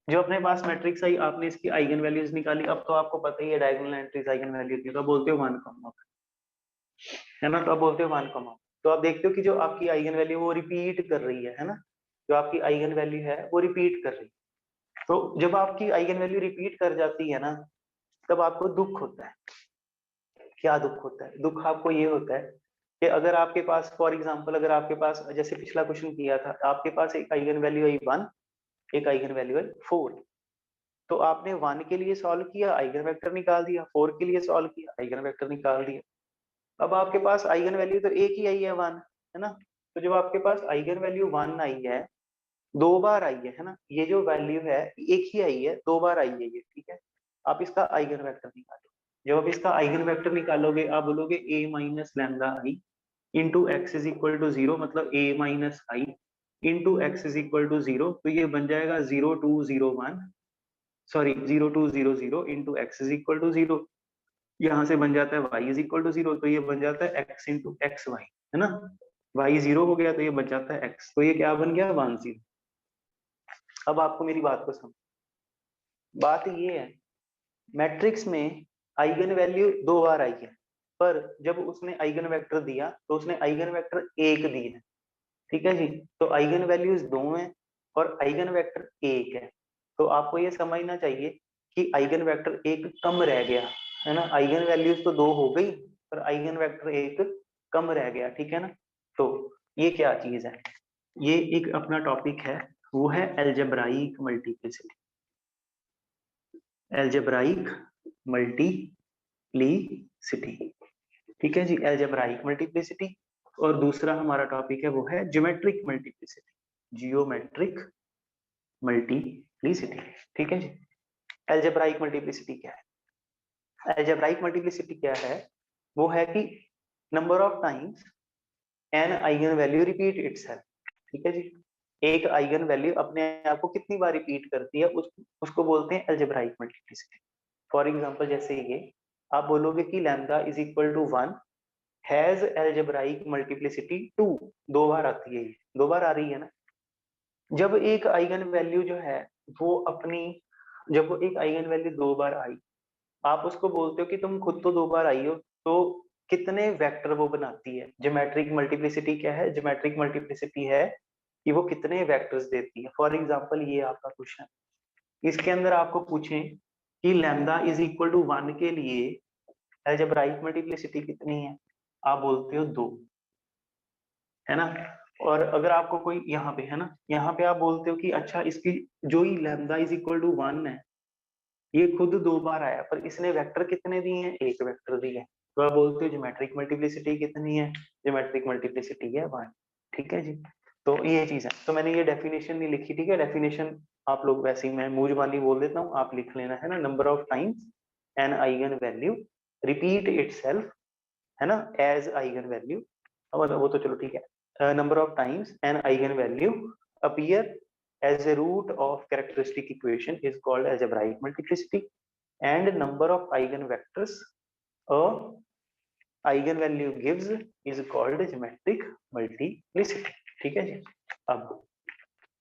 जो अपने पास मैट्रिक्स आई, आपने इसकी आइगन वैल्यूज निकाली। अब तो आपको पता ही है डायगोनल एंट्रीज आइगन वैल्यू की, तो बोलते हो 1, है ना। तो आप बोलते हो 1, तो आप देखते हो कि जो आपकी आइगन वैल्यू वो रिपीट कर रही है ना, जो आपकी आइगन वैल्यू है वो रिपीट कर रही है। तो जब आपकी आइगन वैल्यू रिपीट कर जाती है ना, तब आपको दुख होता है। क्या दुख होता है? दुख आपको ये होता है कि अगर आपके पास फॉर एग्जांपल, अगर आपके पास जैसे पिछला क्वेश्चन किया था, आपके पास एक आइगन वैल्यू आई 1, एक आइगन वैल्यू आई 4, तो आपने 1 के लिए सॉल्व किया, आइगन वेक्टर निकाल दिया, 4 के लिए सॉल्व किया, आइगन वेक्टर निकाल दिया। अब आपके पास आइगन वैल्यू तो एक ही आई है 1, है ना। तो जब आपके पास आइगन वैल्यू 1 आई है, 2 बार आई है ना, ये जो वैल्यू है एक ही आई है, 2 बार आई है ये, ठीक है। आप इसका आइगन वेक्टर निकालो। जब आप इसका आइगन वेक्टर निकालोगे, आप बोलोगे a minus lambda I into X is equal to 0, मतलब a minus I into X is equal to 0, तो ये बन जाएगा 0201, sorry 0200 into X is equal to 0। यहाँ से बन जाता है y इज इक्वल टू 0, तो ये बन जाता है x इंटू एक्स वाई, है ना। y 0 हो गया तो ये बन जाता है x, तो ये क्या बन गया 1 0। अब आपको मेरी बात को समझ, बात ये है मैट्रिक्स में आइगन वैल्यू 2 बार आई है, पर जब उसने आइगन वेक्टर दिया तो उसने आइगन वेक्टर 1 दी है, ठीक है जी। तो आइगन वैल्यूज 2 हैं और आइगन वेक्टर 1 है। तो आपको ये समझना चाहिए कि आइगन वेक्टर 1 कम रह गया, है ना। आइगन वैल्यूज तो 2 हो गई, पर आइगन वेक्टर 1 कम रह गया, ठीक है ना। तो ये क्या चीज है? ये एक अपना टॉपिक है, वो है एल्जेब्राइक मल्टीप्लिसिटी। एल्जेब्राइक मल्टीप्लिसिटी, ठीक है जी, एल्जेब्राइक मल्टीप्लिसिटी। और दूसरा हमारा टॉपिक है वो है ज्योमेट्रिक मल्टीप्लिसिटी, जियोमेट्रिक मल्टीप्लिसिटी, ठीक है जी। एल्जेब्राइक मल्टीप्लिसिटी क्या है? एल्जेब्राइक मल्टीप्लिसिटी क्या है? वो है कि number of times an eigen value repeat itself, ठीक है जी। एक आइगन वैल्यू अपने आप को कितनी बार रिपीट करती है, उसको बोलते हैं एल्जेब्राइक मल्टीप्लिसिटी। फॉर एग्जांपल जैसे ये आप बोलोगे कि lambda is equal to 1 has algebraic multiplicity 2, 2 बार आती है, ये 2 बार आ रही है ना। जब एक आइगन वैल्यू जो है वो अपनी, जब वो एक आइगन वैल्यू 2 बार आई, आप उसको बोलते हो कि तुम खुद तो 2 बार आई हो, तो कितने वेक्टर वो बनाती है? ज्योमेट्रिक मल्टीप्लिसिटी क्या है? ज्योमेट्रिक मल्टीप्लिसिटी है कि वो कितने वेक्टर्स देती है। फॉर एग्जांपल ये आपका क्वेश्चन, इसके अंदर आपको पूछें कि लैम्डा इज इक्वल टू 1 के लिए अलजेब्राइक मल्टीप्लिसिटी कितनी है, आप बोलते हो 2, है ना। और अगर आपको कोई यहाँ पे, है ना, यहाँ पे आप बोलते हो कि अच्छा इसकी जो ही लैम्डा इज इक्वल टू 1 है, ये खुद 2 बार आया, पर इसने वेक्टर कितने दिए हैं? 1 वेक्टर दिए, तो आप बोलते हो ज्योमेट्रिक मल्टीप्लिसिटी कितनी है? ज्योमेट्रिक मल्टीप्लिसिटी है 1, ठीक है जी। तो ये चीज है, तो मैंने ये डेफिनेशन नहीं लिखी, ठीक है। डेफिनेशन आप लोग वैसे ही, मैं मूंजबानी बोल देता हूँ, आप लिख लेना, है ना। Number of times an eigen value repeat itself, है ना, एज आइगन वैल्यू, वो तो चलो ठीक है। Number of times an eigen value appear as a root of characteristic equation is called algebraic multiplicity, and number of eigenvectors a eigenvalue gives is called geometric multiplicity, ठीक है जी। अब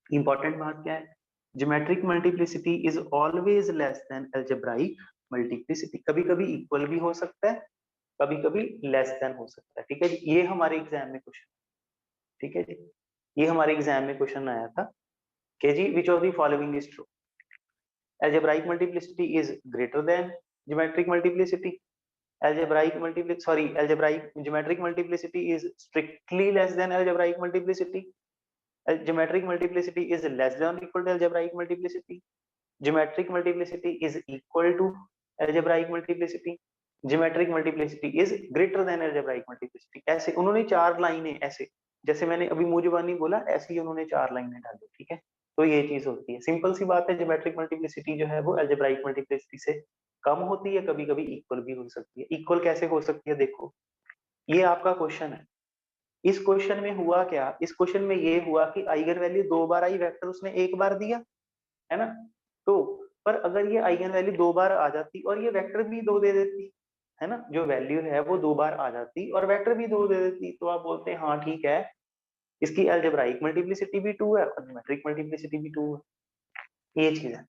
इंपॉर्टेंट बात क्या है? Geometric multiplicity is always less than algebraic multiplicity. कभी कभी इक्वल भी हो सकता है, कभी कभी लेस देन हो सकता है, ठीक है जी। ये हमारे एग्जाम में क्वेश्चन, ठीक है जी, ये हमारे एग्जाम में क्वेश्चन आया था कि जी which of the following is true, algebraic multiplicity is greater than geometric multiplicity, algebraic geometric multiplicity is strictly less than algebraic multiplicity, geometric multiplicity is less than or equal to algebraic multiplicity, geometric multiplicity is equal to algebraic multiplicity, geometric multiplicity is greater than algebraic multiplicity। ऐसे उन्होंने 4 लाइनें, ऐसे जैसे मैंने अभी मुंह जुबानी बोला, ऐसे ही उन्होंने 4 लाइनें डाली, ठीक है। तो ये चीज होती है, सिंपल सी बात है। ज्योमेट्रिक मल्टीप्लिसिटी जो है वो अलजेब्राइक मल्टीप्लिसिटी से कम होती है, कभी कभी इक्वल भी हो सकती है। इक्वल कैसे हो सकती है? देखो, ये आपका क्वेश्चन है, इस क्वेश्चन में हुआ क्या? इस क्वेश्चन में ये हुआ कि आइगन वैल्यू 2 बार आई, वेक्टर उसने 1 बार दिया, है ना। तो पर अगर ये आइगन वैल्यू 2 बार आ जाती और ये वेक्टर भी 2 दे देती, है ना, जो वैल्यू है वो 2 बार आ जाती और वेक्टर भी 2 दे देती, तो आप बोलते हैं हाँ ठीक है, इसकी अलजेब्राइक मल्टीप्लिसिटी भी 2 है और ज्योमेट्रिक मल्टीप्लिसिटी भी 2 है। ये चीज है।